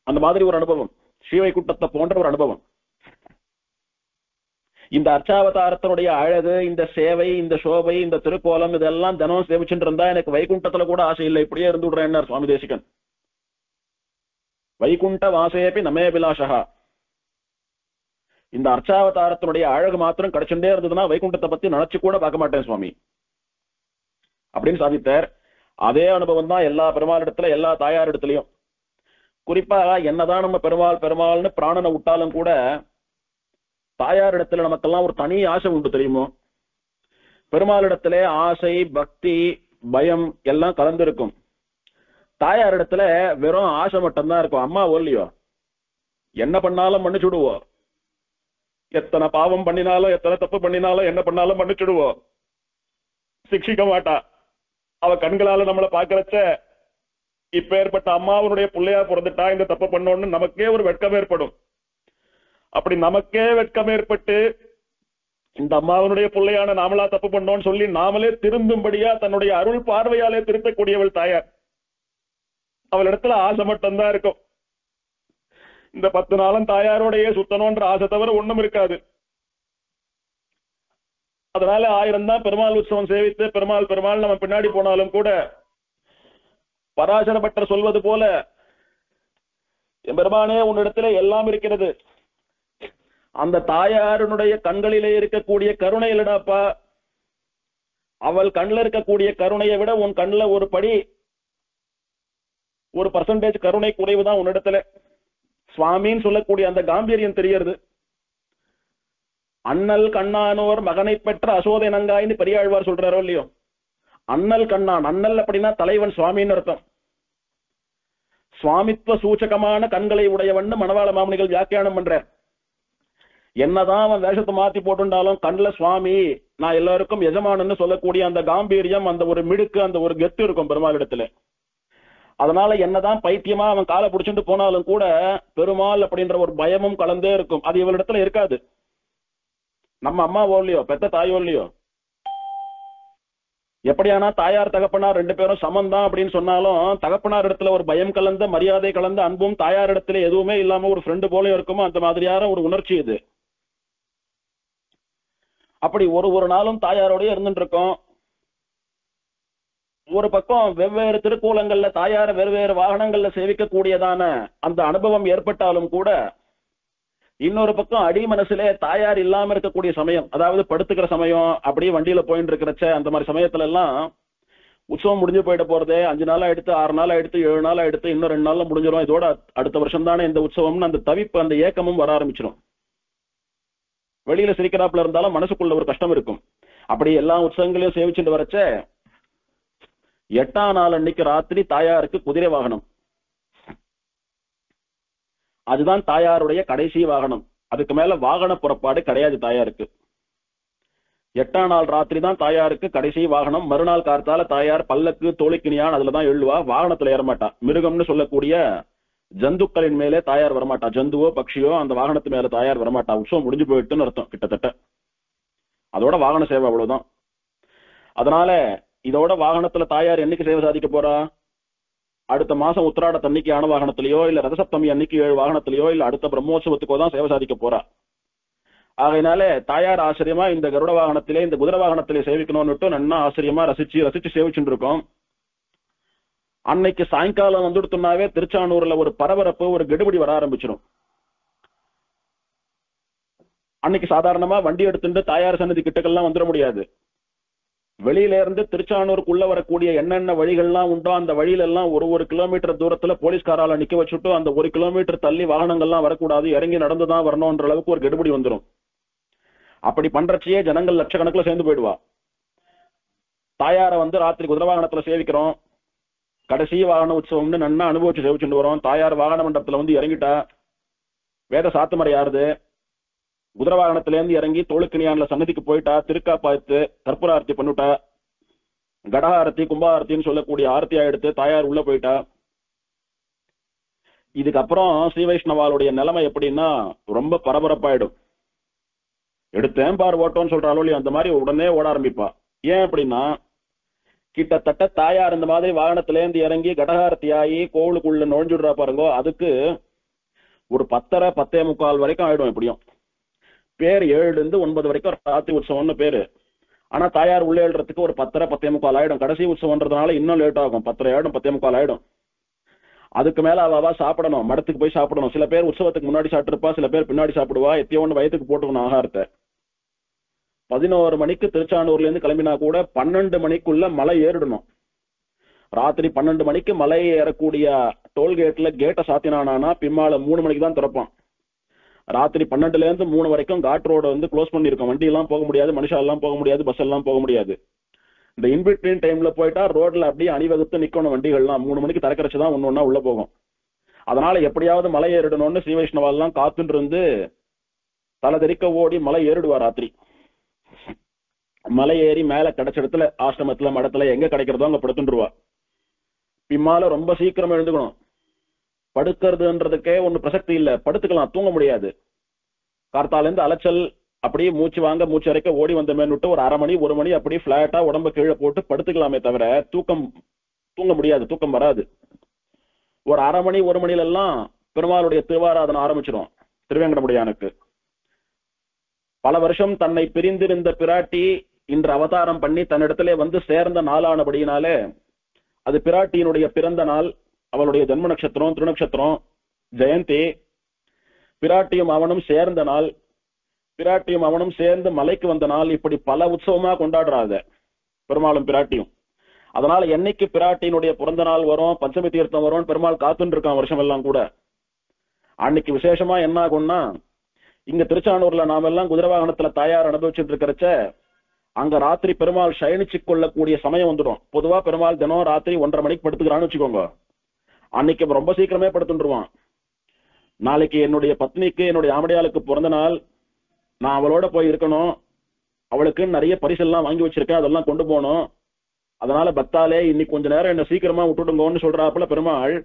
Speaker 1: அந்த மாதிரி ஒரு அனுபவம், ஸ்ரீவைகுண்டத்தை போன்ற ஒரு அனுபவம். இந்த அர்ச்சாவதாரத்தினுடைய அழகு, இந்த சேவை, இந்த சோபை, இந்த திருக்கோலம், இதெல்லாம் தினம் சேவிச்சுட்டு இருந்தா எனக்கு வைகுண்டத்துல கூட ஆசை இல்லை, இப்படியே இருந்து விடுறேன் சுவாமி தேசிகன். வைகுண்ட வாசேபி நமே அபிலாஷா. இந்த அர்ச்சாவதாரத்தினுடைய அழகு மாத்திரம் கிடைச்சுட்டே இருந்ததுன்னா வைகுண்டத்தை பத்தி நினைச்சு கூட பார்க்க மாட்டேன் சுவாமி அப்படின்னு சாதித்தார். அதே அனுபவம் தான் எல்லா பெருமாள் இடத்துல, எல்லா தாயார் இடத்துலயும். குறிப்பா என்னதான் நம்ம பெருமாள்னு பிராணனை விட்டாலும் கூட தாயார் இடத்துல நமக்கெல்லாம் ஒரு தனி ஆசை உண்டு தெரியுமோ. பெருமாள் இடத்துல ஆசை, பக்தி, பயம் எல்லாம் கலந்துருக்கும். தாயார் இடத்துல வெறும் ஆசை மட்டும்தான் இருக்கும். அம்மா ஓல்லையோ, என்ன பண்ணாலும் மன்னிச்சுடுவோம், எத்தனை பாவம் பண்ணினாலும் எத்தனை தப்பு பண்ணினாலும் என்ன பண்ணாலும் மன்னிச்சுடுவோம், சிக்ஷிக்க மாட்டா. அவ கண்களால நம்மளை பாக்குறச்ச இப்ப ஏற்பட்ட அம்மாவனுடைய பிள்ளையா பிறந்துட்டா இந்த தப்பு பண்ணோன்னு நமக்கே ஒரு வெட்கம் ஏற்படும். அப்படி நமக்கே வெட்கம் ஏற்பட்டு இந்த அம்மாவனுடைய பிள்ளையான நாமளா தப்பு பண்ணோம்னு சொல்லி நாமளே திருந்தும்படியா தன்னுடைய அருள் பார்வையாலே திருத்தக்கூடியவள் தாயார். அவள் இடத்துல ஆசை மட்டும்தான் இருக்கும். இந்த 10 நாளும் தாயாரோடையே சுத்தணும்ன்ற ஆசை தவிர ஒண்ணும் இருக்காது. அதனால 1000 தான் பெருமாள் உற்சவம் சேவித்து பெருமாள் நம்ம பின்னாடி போனாலும் கூட பராசர பட்டர் சொல்வது போல, பெருமானே உன்னிடத்திலே எல்லாம் இருக்கிறது, அந்த தாயாருடைய கண்களிலே இருக்கக்கூடிய கருணை இல்லடாப்பா, அவள் கண்ணில் இருக்கக்கூடிய கருணையை விட உன் கண்ணில் ஒரு படி, ஒரு % கருணை குறைவுதான் உன்னிடத்துல. சுவாமின்னு சொல்லக்கூடிய அந்த காம்பீரியம் தெரியறது. அண்ணல் கண்ணானோர் மகனை பெற்ற அசோதை நங்காயின்னு பெரியாழ்வார் சொல்றாரோ இல்லையோ. அண்ணல் கண்ணான், அண்ணல் அப்படின்னா தலைவன், சுவாமின்னு அர்த்தம். சுவாமித்துவ சூச்சகமான கண்களை உடையவன் மணவாள மாமுனிகள் வியாக்கியானம் பண்றார். என்னதான் அவன் வேஷத்தை மாத்தி போட்டுண்டாலும் கண்ணில் சுவாமி, நான் எல்லாருக்கும் எஜமானன்னு சொல்லக்கூடிய அந்த காம்பீரியம், அந்த ஒரு மிடுக்கு, அந்த ஒரு கெத்து இருக்கும் பெருமாள் இடத்துல. அதனால என்னதான் பைத்தியமா அவன் காலை பிடிச்சிட்டு போனாலும் கூட பெருமாள் அப்படின்ற ஒரு பயமும் கலந்தே இருக்கும். அது இவளிடத்துல இருக்காது. நம்ம அம்மாவோ இல்லையோ, பெத்த தாயோ இல்லையோ, எப்படியானா தாயார் தகப்பனார் 2 பேரும் சமந்தான் அப்படின்னு சொன்னாலும் தகப்பனார் இடத்துல ஒரு பயம் கலந்த, மரியாதை கலந்த அன்பும், தாயார் இடத்துல எதுவுமே இல்லாம ஒரு ஃப்ரெண்டு போல இருக்குமோ அந்த மாதிரியான ஒரு உணர்ச்சி இது. அப்படி ஒரு நாளும் தாயாரோடய இருந்துட்டு இருக்கோம். ஒரு பக்கம் வெவ்வேறு திருக்கூலங்கள்ல தாயார வெவ்வேறு வாகனங்கள்ல சேவிக்கக்கூடியதான அந்த அனுபவம் ஏற்பட்டாலும் கூட, இன்னொரு பக்கம் அடி மனசுலே தாயார் இல்லாம இருக்கக்கூடிய சமயம், அதாவது படுத்துக்கிற சமயம், அப்படியே வண்டியில போயிட்டு இருக்கிறச்ச அந்த மாதிரி சமயத்துல எல்லாம் உற்சவம் முடிஞ்சு போயிட போறதே, 5 நாளா எடுத்து 6 நாளா எடுத்து 7 நாளா எடுத்து இன்னும் 2 நாள்ல முடிஞ்சிடும், இதோட அடுத்த வருஷம் தானே இந்த உற்சவம்னு அந்த தவிப்பு, அந்த ஏக்கமும் வர ஆரம்பிச்சிடும். வெளியில சிரிக்கிறாப்புல இருந்தாலும் மனசுக்குள்ள ஒரு கஷ்டம் இருக்கும். அப்படி எல்லா உற்சவங்களையும் சேவிச்சுட்டு வரச்ச 8ஆம் நாள் அன்னைக்கு ராத்திரி தாயாருக்கு குதிரை வாகனம். அதுதான் தாயாருடைய கடைசி வாகனம். அதுக்கு மேல வாகன புறப்பாடு கிடையாது தாயாருக்கு. 8ஆம் நாள் ராத்திரி தான் தாயாருக்கு கடைசி வாகனம். மறுநாள் கார்த்தால தாயார் பல்லக்கு தோழிக்கினியான் அதுலதான் எழுவா. வாகனத்துல ஏறமாட்டா. மிருகம்னு சொல்லக்கூடிய ஜந்துக்களின் மேலே தாயார் வரமாட்டா. ஜந்துவோ பக்ஷியோ அந்த வாகனத்து மேல தாயார் வரமாட்டா. உற்சவம் முடிஞ்சு போயிட்டுன்னு அர்த்தம் கிட்டத்தட்ட. அதோட வாகன சேவை அவ்வளவுதான். அதனால இதோட வாகனத்துல தாயார் என்னைக்கு சேவை சாதிக்க போறா? அடுத்த மாசம் உத்திராட தன்னைக்கு யான வாகனத்திலேயோ இல்ல ரதசப்தமி அன்னைக்கு 7 வாகனத்திலேயோ இல்ல அடுத்த பிரம்மோற்சவத்துக்கோ தான் சேவை சாதிக்க போறா. ஆகையினால தாயார் ஆச்சரியமா இந்த கருட வாகனத்திலே இந்த குதிரை வாகனத்திலே சேவிக்கணும்னு நன்னா ஆச்சரியமா ரசிச்சு சேவிச்சுட்டு இருக்கோம். அன்னைக்கு சாயங்காலம் வந்துடுத்துனாவே திருச்சானூர்ல ஒரு பரபரப்பு ஒரு கெடுபடி வர ஆரம்பிச்சிடும். அன்னைக்கு சாதாரணமா வண்டி எடுத்துட்டு தாயார் சன்னதி கிட்டக்கெல்லாம் வந்துட முடியாது. வெளியில இருந்து திருச்சானூருக்குள்ள வரக்கூடிய என்னென்ன வழிகள்லாம் உண்டோ அந்த வழியில எல்லாம் ஒரு கிலோமீட்டர் தூரத்துல போலீஸ்காரால நிக்க வச்சுட்டு அந்த 1 கிலோமீட்டர் தள்ளி வாகனங்கள்லாம் வரக்கூடாது, இறங்கி நடந்துதான் வரணும்ன்ற அளவுக்கு ஒரு கெடுபடி வந்துடும். அப்படி பண்றச்சே ஜனங்கள் லட்சக்கணக்கில் சேர்ந்து போயிடுவா. தாயார ராத்திரி குதிரை வாகனத்துல சேவிக்கிறோம். கடைசி வாகன உற்சவம்னு நன்னா அனுபவிச்சு சேவிச்சுட்டு வரோம். தாயார் வாகன மண்டபத்துல இறங்கிட்டா. வேத சாத்துமறை யாருது. குதிரை வாகனத்துல இருந்து இறங்கி தோளுக்கினியான்ல சன்னதிக்கு போயிட்டா. திருக்காப்பாத்து கற்பூர ஆரத்தி பண்ணிட்டா. கடகாரத்தி கும்பாரத்தின்னு சொல்லக்கூடிய ஆரத்தியா எடுத்து தாயார் உள்ள போயிட்டா. இதுக்கப்புறம் ஸ்ரீ வைஷ்ணவாளுடைய நிலைமை எப்படின்னா ரொம்ப பரபரப்பாயிடும். எடுத்தேன் பார் ஓட்டோன்னு சொல்றாளோ இல்லையா அந்த மாதிரி உடனே ஓட ஆரம்பிப்பா. ஏன் அப்படின்னா கிட்டத்தட்ட தாயார் இந்த மாதிரி வாகனத்துல இருந்து இறங்கி கடகாரத்தி ஆகி கோவிலுக்குள்ள நுழைஞ்சுடுறா பாருங்கோ. அதுக்கு ஒரு 10:30 10:45 வரைக்கும் ஆயிடும். எப்படியும் பேர் 7 to 9 வரைக்கும் ராத்திரி உற்சவம்னு பேரு. ஆனா தாயார் உள்ளே எழுறதுக்கு ஒரு 10:30 10:45 ஆயிடும். கடைசி உற்சவம்ன்றதுனால இன்னும் லேட் ஆகும். 10:30 ஆயிடும் 10:45 ஆயிடும். அதுக்கு மேல அவ சாப்பிடணும். மடத்துக்கு போய் சாப்பிடணும். சில பேர் உற்சவத்துக்கு முன்னாடி சாப்பிட்டுருப்பா, சில பேர் பின்னாடி சாப்பிடுவா. எத்தியோன்னு வயத்துக்கு போட்டுக்கணும் ஆகாரத்தை. 11 மணிக்கு திருச்சானூர்ல இருந்து கிளம்பினா கூட 12 மணிக்குள்ள மலை ஏறிடணும். ராத்திரி 12 மணிக்கு மலை ஏறக்கூடிய டோல்கேட்ல கேட்டை சாத்தினானா பின்னால 3 மணிக்கு தான் திறப்பான். ராத்திரி 12ல இருந்து 3 வரைக்கும் காட் ரோடு க்ளோஸ் பண்ணிருக்கோம். வண்டி எல்லாம் போக முடியாது, மனுஷா எல்லாம் போக முடியாது, பஸ் எல்லாம் போக முடியாது. இந்த இன்பிட்வீன் டைம்ல போயிட்டா ரோட்ல அப்படியே அணிவகுத்து நிக்கணும். வண்டிகள்லாம் 3 மணிக்கு திறக்கறச்சுதான் ஒன்னொன்னா உள்ள போகும். அதனால எப்படியாவது மலை ஏறிடணும்னு ஸ்ரீ வைஷ்ணவாலாம் காத்துட்டு இருந்து தலை தெறிக்க ஓடி மலை ஏறிடுவா. ராத்திரி மலை ஏறி மேல கிடைச்ச ஆசிரமத்துல மடத்துல எங்க கிடைக்கிறதோ அங்க படுத்துருவா. பின்னால ரொம்ப சீக்கிரம் எழுந்துக்கணும். படுக்கிறதுன்றதுக்கே ஒண்ணு பிரசக்தி இல்ல. படுத்துக்கலாம், தூங்க முடியாது. கார்த்தால இருந்து அலைச்சல் அப்படியே மூச்சு வாங்க மூச்சு அரைக்க ஓடி வந்த மேன்னுட்டு ஒரு 1/2 மணி 1 மணி அப்படியே பிளாட்டா உடம்ப கீழே போட்டு படுத்துக்கலாமே தவிர தூங்க முடியாது, தூக்கம் வராது. ஒரு 1/2 மணி 1 மணில எல்லாம் பெருமாளுடைய திருவாராதனை ஆரம்பிச்சிடும். திருவேங்கடமுடியானுக்கு பல வருஷம் தன்னை பிரிந்திருந்த பிராட்டி இன்று அவதாரம் பண்ணி தன்னிடத்திலே சேர்ந்த நாளானபடியினாலே அது பிராட்டியினுடைய பிறந்த நாள். அவளுடைய ஜன்ம நட்சத்திரம் திருநட்சத்திரம் ஜெயந்தி. பிராட்டியும் அவனும் சேர்ந்த நாள். பிராட்டியும் அவனும் சேர்ந்து மலைக்கு வந்த நாள். இப்படி பல உற்சவமா கொண்டாடுறாங்க பெருமாளும் பிராட்டியும். அதனால என்னைக்கு பிராட்டியினுடைய பிறந்த நாள் வரும், பஞ்சமி தீர்த்தம் வரும், பெருமாள் காத்துன்னு இருக்கான் வருஷம் எல்லாம் கூட. அன்னைக்கு விசேஷமா என்ன ஆகும்னா, இங்க திருச்சானூர்ல நாம எல்லாம் குதிரை வாகனத்துல தாயார் அனுபவிச்சுட்டு இருக்கிறச்ச அங்க ராத்திரி பெருமாள் சயனிச்சு கொள்ளக்கூடிய சமயம் வந்துடும். பொதுவா பெருமாள் தினம் ராத்திரி 1:30 மணிக்கு படுத்துக்கிறான்னு வச்சுக்கோங்க. அன்னைக்கு ரொம்ப சீக்கிரமே படுத்துருவான். நாளைக்கு என்னுடைய பத்னிக்கு என்னுடைய ஆமடியாளுக்கு பிறந்த நாள், நான் அவளோட போய் இருக்கணும், அவளுக்கு நிறைய பரிசெல்லாம் வாங்கி வச்சிருக்கேன், அதெல்லாம் கொண்டு போகணும். அதனால பக்தாலே இன்னைக்கு கொஞ்ச நேரம் என்ன சீக்கிரமா விட்டுடுங்கன்னு சொல்றாப்புல பெருமாள்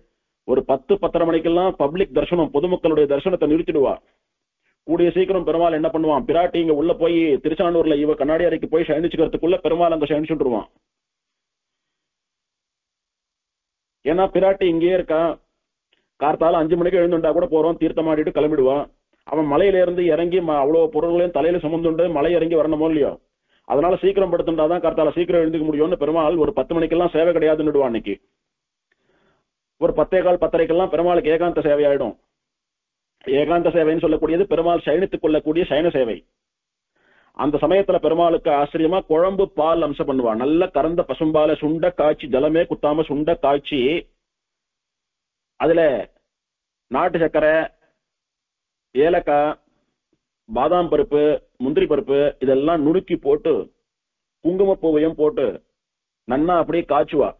Speaker 1: ஒரு 10 10:30 மணிக்கெல்லாம் பப்ளிக் தரிசனம் பொதுமக்களுடைய தரிசனத்தை நிறுத்திடுவா. கூடிய சீக்கிரம் பெருமாள் என்ன பண்ணுவான், பிராட்டி இங்க உள்ள போய் திருச்சானூர்ல இவ கண்ணாடி அறைக்கு போய் சயனிச்சுக்கிறதுக்குள்ள பெருமாள் அங்க சயனிச்சுட்டுருவான். ஏன்னா பிராட்டி இங்கேயே இருக்கா. கார்த்தால 5 மணிக்கு எழுந்துட்டா கூட போறோம், தீர்த்தமாடிட்டு கிளம்பிடுவான். அவன் மலையில இருந்து இறங்கி அவ்வளவு பொருள்களையும் தலையில சுமந்துண்டு மலை இறங்கி வரணுமோ இல்லையோ, அதனால சீக்கிரம் படுத்துட்டாதான் கார்த்தால சீக்கிரம் எழுந்துக்க முடியும்னு பெருமாள் ஒரு 10 மணிக்கெல்லாம் சேவை கிடையாதுன்னுடுவான். அன்னைக்கு ஒரு 10:15 10:30 பெருமாளுக்கு ஏகாந்த சேவை ஆயிடும். ஏகாந்த சேவைன்னு சொல்லக்கூடியது பெருமாள் சயனித்துக் கொள்ளக்கூடிய சயன சேவை. அந்த சமயத்துல பெருமாளுக்கு ஆச்சரியமா குழம்பு பால் அம்சம் பண்ணுவா. நல்ல கறந்த பசும்பால சுண்ட காய்ச்சி, ஜலமே குத்தாம சுண்ட காய்ச்சி, அதுல நாட்டு சர்க்கரை, ஏலக்காய், பாதாம் பருப்பு, முந்திரி பருப்பு இதெல்லாம் நுணுக்கி போட்டு குங்குமப்பூவையும் போட்டு நன்னா அப்படியே காய்ச்சுவா.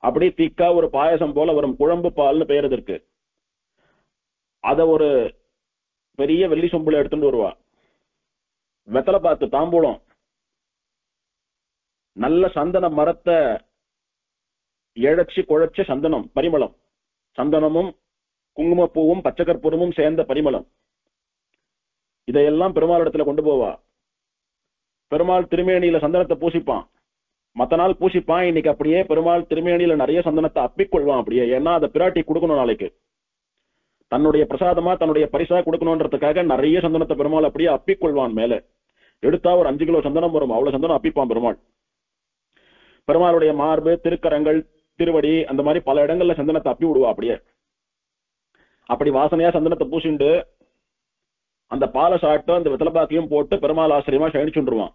Speaker 1: அப்படியே திக்கா ஒரு பாயசம் போல வரும், குழம்பு பால்னு பெயர் இதற்கு. அத ஒரு பெரிய வெள்ளி சொம்புல எடுத்துட்டு வருவா. வெத்தலை பாத்து தாம்பூலம், நல்ல சந்தன மரத்தை இழைச்சி குழைச்ச சந்தனம் பரிமளம், சந்தனமும் குங்குமப்பூவும் பச்சை கற்பூரமும் சேர்ந்த பரிமளம், இதையெல்லாம் பெருமாள் இடத்துல கொண்டு போவா. பெருமாள் திருமேனியில சந்தனத்தை பூசிப்பான். மத்த நாள் பூசிப்பான், இன்னைக்கு அப்படியே பெருமாள் திருமேனியில நிறைய சந்தனத்தை அப்பிக்கொள்வான் அப்படியே. ஏன்னா அதை பிராட்டி கொடுக்கணும், நாளைக்கு தன்னுடைய பிரசாதமா தன்னுடைய பரிசா கொடுக்கணும்ன்றதுக்காக நிறைய சந்தனத்தை பெருமாள் அப்படியே அப்பிக்கொள்வான். மேல எடுத்தா ஒரு 5 கிலோ சந்தனம் வரும், அவ்வளவு சந்தனம் அப்பிப்பான் பெருமாள். பெருமாளுடைய மார்பு, திருக்கரங்கள், திருவடி, அந்த மாதிரி பல இடங்கள்ல சந்தனத்தை அப்பி விடுவா அப்படியே. அப்படி வாசனையா சந்தனத்தை பூசிண்டு அந்த பாலை சாப்பிட்டு அந்த வெத்தலைப்பாக்கையும் போட்டு பெருமாள் ஆச்சரியமா சயனிச்சுருவான்.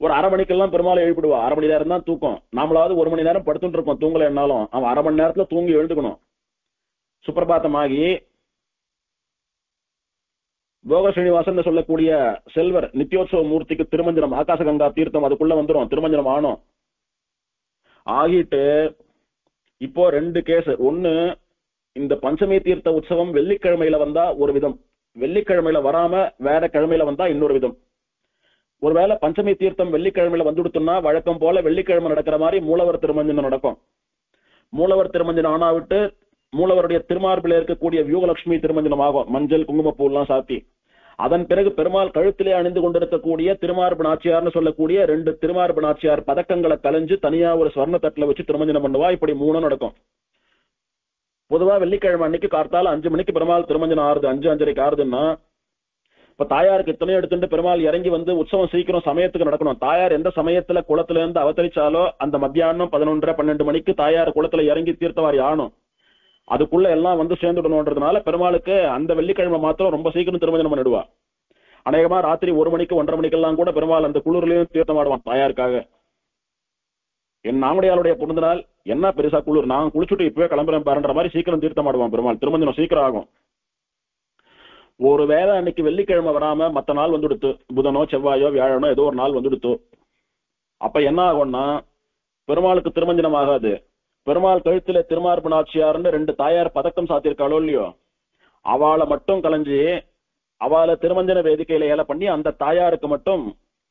Speaker 1: ஒரு அரை மணிக்கெல்லாம் பெருமாளை எழுப்பிடுவா. 1/2 மணி நேரம் தான் தூக்கம். நாமளாவது 1 மணி நேரம் படுத்துட்டு இருப்போம் தூங்கல என்னாலும், அவன் 1/2 மணி நேரத்துல தூங்கி எழுந்துக்கணும். சுப்பிரபாத்தமாகி போக ஸ்ரீனிவாசன் சொல்லக்கூடிய செல்வர் நித்யோத்சவ மூர்த்திக்கு திருமஞ்சனம், ஆகாசகங்கா தீர்த்தம் அதுக்குள்ள வந்துடும். திருமஞ்சனம் ஆனோம் ஆகிட்டு இப்போ 2 கேஸ். ஒண்ணு, இந்த பஞ்சமி தீர்த்த உற்சவம் வெள்ளிக்கிழமையில வந்தா ஒரு விதம், வெள்ளிக்கிழமையில வராம வேற கிழமையில வந்தா இன்னொரு விதம். ஒருவேளை பஞ்சமி தீர்த்தம் வெள்ளிக்கிழமையில வந்துடுத்துன்னா வழக்கம் போல வெள்ளிக்கிழமை நடக்கிற மாதிரி மூலவர் திருமஞ்சனம் நடக்கும். மூலவர் திருமஞ்சனம் ஆனா விட்டு மூலவருடைய திருமார்பில இருக்கக்கூடிய வியூகலட்சுமி திருமஞ்சனம் ஆகும், மஞ்சள் குங்குமப்பூ எல்லாம் சாத்தி. அதன் பிறகு பெருமாள் கழுத்திலே அணிந்து கொண்டிருக்கக்கூடிய திருமார்பு நாச்சியார்னு சொல்லக்கூடிய 2 திருமார்பு நாச்சியார் பதக்கங்களை கலைஞ்சு தனியா ஒரு ஸ்வர்ண தட்டுல வச்சு திருமஞ்சனம் பண்ணுவா. இப்படி 3 நடக்கும். பொதுவா வெள்ளிக்கிழமை அன்னைக்கு கார்த்தால 5 மணிக்கு பெருமாள் திருமஞ்சனம் ஆறுது, 5-5:30 ஆறுதுன்னா இப்ப தாயாருக்கு இத்தனையும் எடுத்துட்டு பெருமாள் இறங்கி வந்து உற்சவம் சீக்கிரம் சமயத்துக்கு நடக்கணும். தாயார் எந்த சமயத்துல குளத்துல இருந்து அவதரிச்சாலோ அந்த மத்தியானம் 11:30-12 மணிக்கு தாயார் குளத்துல இறங்கி தீர்த்தவாரி ஆணும். அதுக்குள்ள எல்லாம் வந்து சேர்ந்துடணும்ன்றதுனால பெருமாளுக்கு அந்த வெள்ளிக்கிழமை மாத்திரம் ரொம்ப சீக்கிரம் திருமஞ்சனம் பண்ணிடுவா. அநேகமா ராத்திரி 1 மணிக்கு 1:30 மணிக்கெல்லாம் கூட பெருமாள் அந்த குளிர்லயும் தீர்த்தம் ஆடுவான் தாயாருக்காக. என் நாமடியாளுடைய பிறந்த நாள் என்ன பெருசா குளிர், நான் குளிச்சுட்டு இப்பவே கிளம்புறேன் பாருன்ற மாதிரி சீக்கிரம் தீர்த்தம் ஆடுவான் பெருமாள். திருமஞ்சனம் சீக்கிரம் ஆகும். ஒரு வேளை அன்னைக்கு வெள்ளிக்கிழமை வராம மத்த நாள் வந்துடுத்து, புதனோ செவ்வாயோ வியாழனோ ஏதோ ஒரு நாள் வந்துடுத்து, அப்ப என்ன ஆகும்னா பெருமாளுக்கு திருமஞ்சனம் ஆகாது. பெருமாள் கழுத்துல திருமார்பு நாச்சியார்னு 2 தாயார் பதக்கம் சாத்திருக்காளோ இல்லையோ, அவளை மட்டும் கலைஞ்சி அவளை திருமஞ்சன வேதிக்கையில ஏல பண்ணி அந்த தாயாருக்கு மட்டும்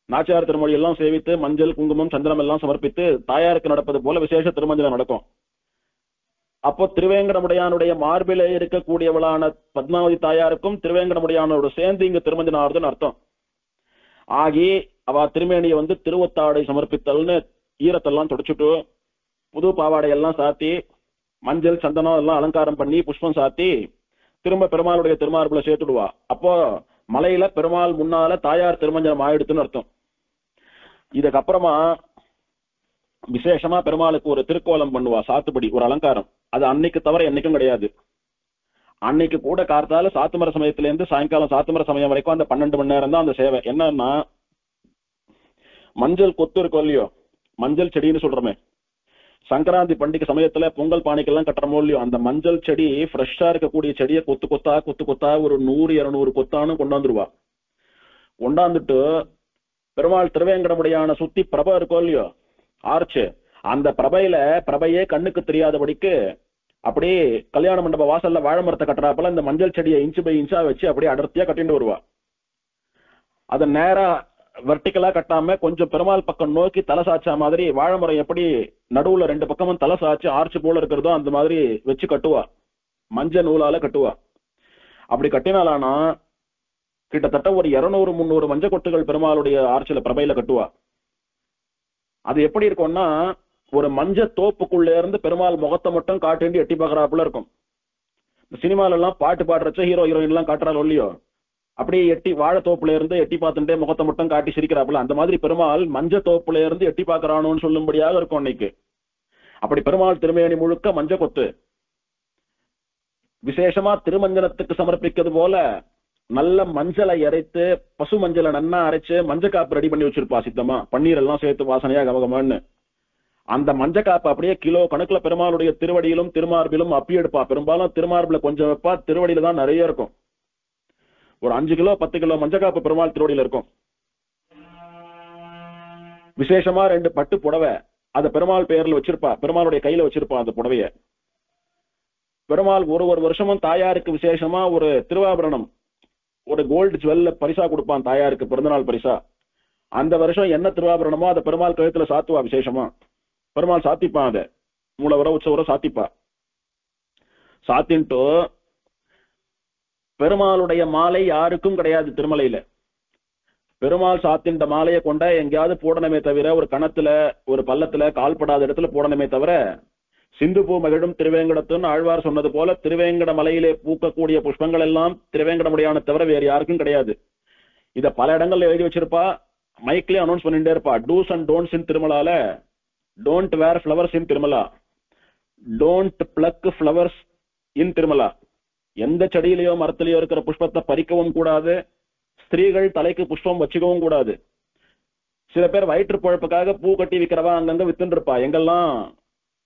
Speaker 1: நாச்சியார் திருமொழி எல்லாம் சேவித்து மஞ்சள் குங்குமம் சந்தனம் எல்லாம் சமர்ப்பித்து தாயாருக்கு நடப்பது போல விசேஷ திருமஞ்சனம் நடக்கும். அப்போ திருவேங்கடமுடையானுடைய மார்பில இருக்கக்கூடியவளான பத்மாவதி தாயாருக்கும் திருவேங்கடமுடையானோட சேர்ந்து இங்க திருமஞ்சனம் ஆறுதுன்னு அர்த்தம். ஆகி அவ திருமேனியை வந்து திருவத்தாடை சமர்ப்பித்தல்னு ஈரத்தெல்லாம் தொடச்சுட்டு புது பாவாடை எல்லாம் சாத்தி மஞ்சள் சந்தனம் எல்லாம் அலங்காரம் பண்ணி புஷ்பம் சாத்தி திரும்ப பெருமாளுடைய திருமார்புல சேர்த்துடுவா. அப்போ மலையில பெருமாள் முன்னால தாயார் திருமஞ்சனம் ஆயிடுத்துன்னு அர்த்தம். இதுக்கப்புறமா விசேஷமா பெருமாளுக்கு ஒரு திருக்கோலம் பண்ணுவா, சாத்துப்படி ஒரு அலங்காரம். அது அன்னைக்கு தவிர என்னைக்கும் கிடையாது. அன்னைக்கு கூட கார்த்தால சாத்துமர சமயத்துல இருந்து சாயங்காலம் சாத்துமர சமயம் வரைக்கும் அந்த 12 மணி நேரம் தான் அந்த சேவை. என்னன்னா மஞ்சள் கொத்து இருக்கும் இல்லையோ, மஞ்சள் செடின்னு சொல்றமே, சங்கராந்தி பண்டிகை சமயத்துல பொங்கல் பானைக்கெல்லாம் கட்டுறமோ இல்லையோ, அந்த மஞ்சள் செடி ஃப்ரெஷ்ஷா இருக்கக்கூடிய செடியை கொத்து கொத்தா ஒரு 100-200 கொத்தானு கொண்டாந்துருவா. கொண்டாந்துட்டு பெருமாள் திருவேங்கடமுடையான சுத்தி பிரபை இருக்கோ இல்லையோ ஆர்ச்சு, அந்த பிரபையே கண்ணுக்கு தெரியாதபடிக்கு அப்படியே கல்யாண மண்டப வாசல்ல வாழை மரத்தை கட்டுறாப்பல இந்த மஞ்சள் செடியை இன்ச்சு பை இன்ச்சா வச்சு அப்படியே அடர்த்தியா கட்டிட்டு வருவா. அதை நேரா வெர்டிகலா கட்டாம கொஞ்சம் பெருமாள் பக்கம் நோக்கி தலை சாச்சா மாதிரி வாழை மரம் எப்படி நடுவுல 2 பக்கமும் தலை சாச்சு ஆர்ச்சு போல இருக்கிறதோ அந்த மாதிரி வச்சு கட்டுவா, மஞ்சள் நூலால கட்டுவா. அப்படி கட்டினாலானா கிட்டத்தட்ட ஒரு 200-300 மஞ்சள் கொட்டுகள் பெருமாளுடைய ஆர்ச்சில பிரபையில கட்டுவா. அது எப்படி இருக்கும்னா ஒரு மஞ்ச தோப்புக்குள்ள இருந்து பெருமாள் முகத்தை மட்டும் காட்டி எட்டி பாக்குறாப்புல இருக்கும். சினிமால எல்லாம் பாட்டு பாடுறச்ச ஹீரோ ஹீரோயின் எல்லாம் காட்டுறாள் இல்லையோ, அப்படியே எட்டி வாழை தோப்புல இருந்து எட்டி பார்த்துட்டே முகத்தை மட்டும் காட்டி சிரிக்கிறாப்புல, அந்த மாதிரி பெருமாள் மஞ்ச தோப்புல இருந்து எட்டி பாக்குறானோன்னு சொல்லும்படியாக இருக்கும் அன்னைக்கு. அப்படி பெருமாள் திருமேனி முழுக்க மஞ்ச கொத்து. விசேஷமா திருமஞ்சனத்துக்கு சமர்ப்பிக்கிறது போல நல்ல மஞ்சளை அரைத்து பசு மஞ்சளை நன்னா அரைச்சு மஞ்ச காப்பு ரெடி பண்ணி வச்சிருப்பா சித்தமா, பன்னீர் எல்லாம் சேர்த்து வாசனையா கமகமான்னு. அந்த மஞ்ச காப்பு அப்படியே கிலோ கணக்குல பெருமாளுடைய திருவடியிலும் திருமார்பிலும் அப்பி எடுப்பா. பெரும்பாலும் திருமார்பில கொஞ்சம் வைப்பா, திருவடியில தான் நிறைய இருக்கும். ஒரு 5 கிலோ 10 கிலோ மஞ்சக்காப்பு பெருமாள் திருவடியில இருக்கும். விசேஷமா 2 பட்டு புடவை அத பெருமாள் பெயர்ல வச்சிருப்பா, பெருமாளுடைய கையில வச்சிருப்பா அந்த புடவைய. பெருமாள் ஒரு வருஷமும் தாயாருக்கு விசேஷமா ஒரு திருவாபரணம், ஒரு கோல்டு ஜுவல்ல பரிசா கொடுப்பான் தாயாருக்கு பிறந்தநாள் பரிசா. அந்த வருஷம் என்ன திருவாபரணமோ அதை பெருமாள் கழுத்துல சாத்துவா விசேஷமா. பெருமாள் சாத்திப்பான், அதை மூலவர உற்சவர சாத்திப்பா. சாத்தின்ட்டு பெருமாளுடைய மாலை யாருக்கும் கிடையாது திருமலையில. பெருமாள் சாத்தின்ற மாலையை கொண்ட எங்கேயாவது போடணுமே தவிர, ஒரு கணத்துல ஒரு பள்ளத்துல கால்படாத இடத்துல போடணுமே தவிர, சிந்து பூ மகிழும் திருவேங்கடத்துன்னு ஆழ்வார் சொன்னது போல திருவேங்கட மலையிலே பூக்கக்கூடிய புஷ்பங்கள் எல்லாம் திருவேங்கடமுடையான தவிர வேறு யாருக்கும் கிடையாது. இத பல இடங்கள்ல எழுதி வச்சிருப்பா, மைக்லயே அனௌன்ஸ் பண்ணிட்டே இருப்பா. டூஸ் அண்ட் டோன்ட்ஸ் இன் திருமலால, don't wear flowers in Tirumala, don't pluck flowers in Tirumala. எந்த செடியிலேயோ மரத்திலேயோ இருக்கிற புஷ்பத்தை பறிக்கவும் கூடாது, ஸ்திரீகள் தலைக்கு புஷ்பம் வச்சுக்கவும் கூடாது. சில பேர் வயிற்று பழப்புக்காக பூ கட்டி விற்கிறவா அங்கங்க வித்துட்டு இருப்பா. எங்கெல்லாம்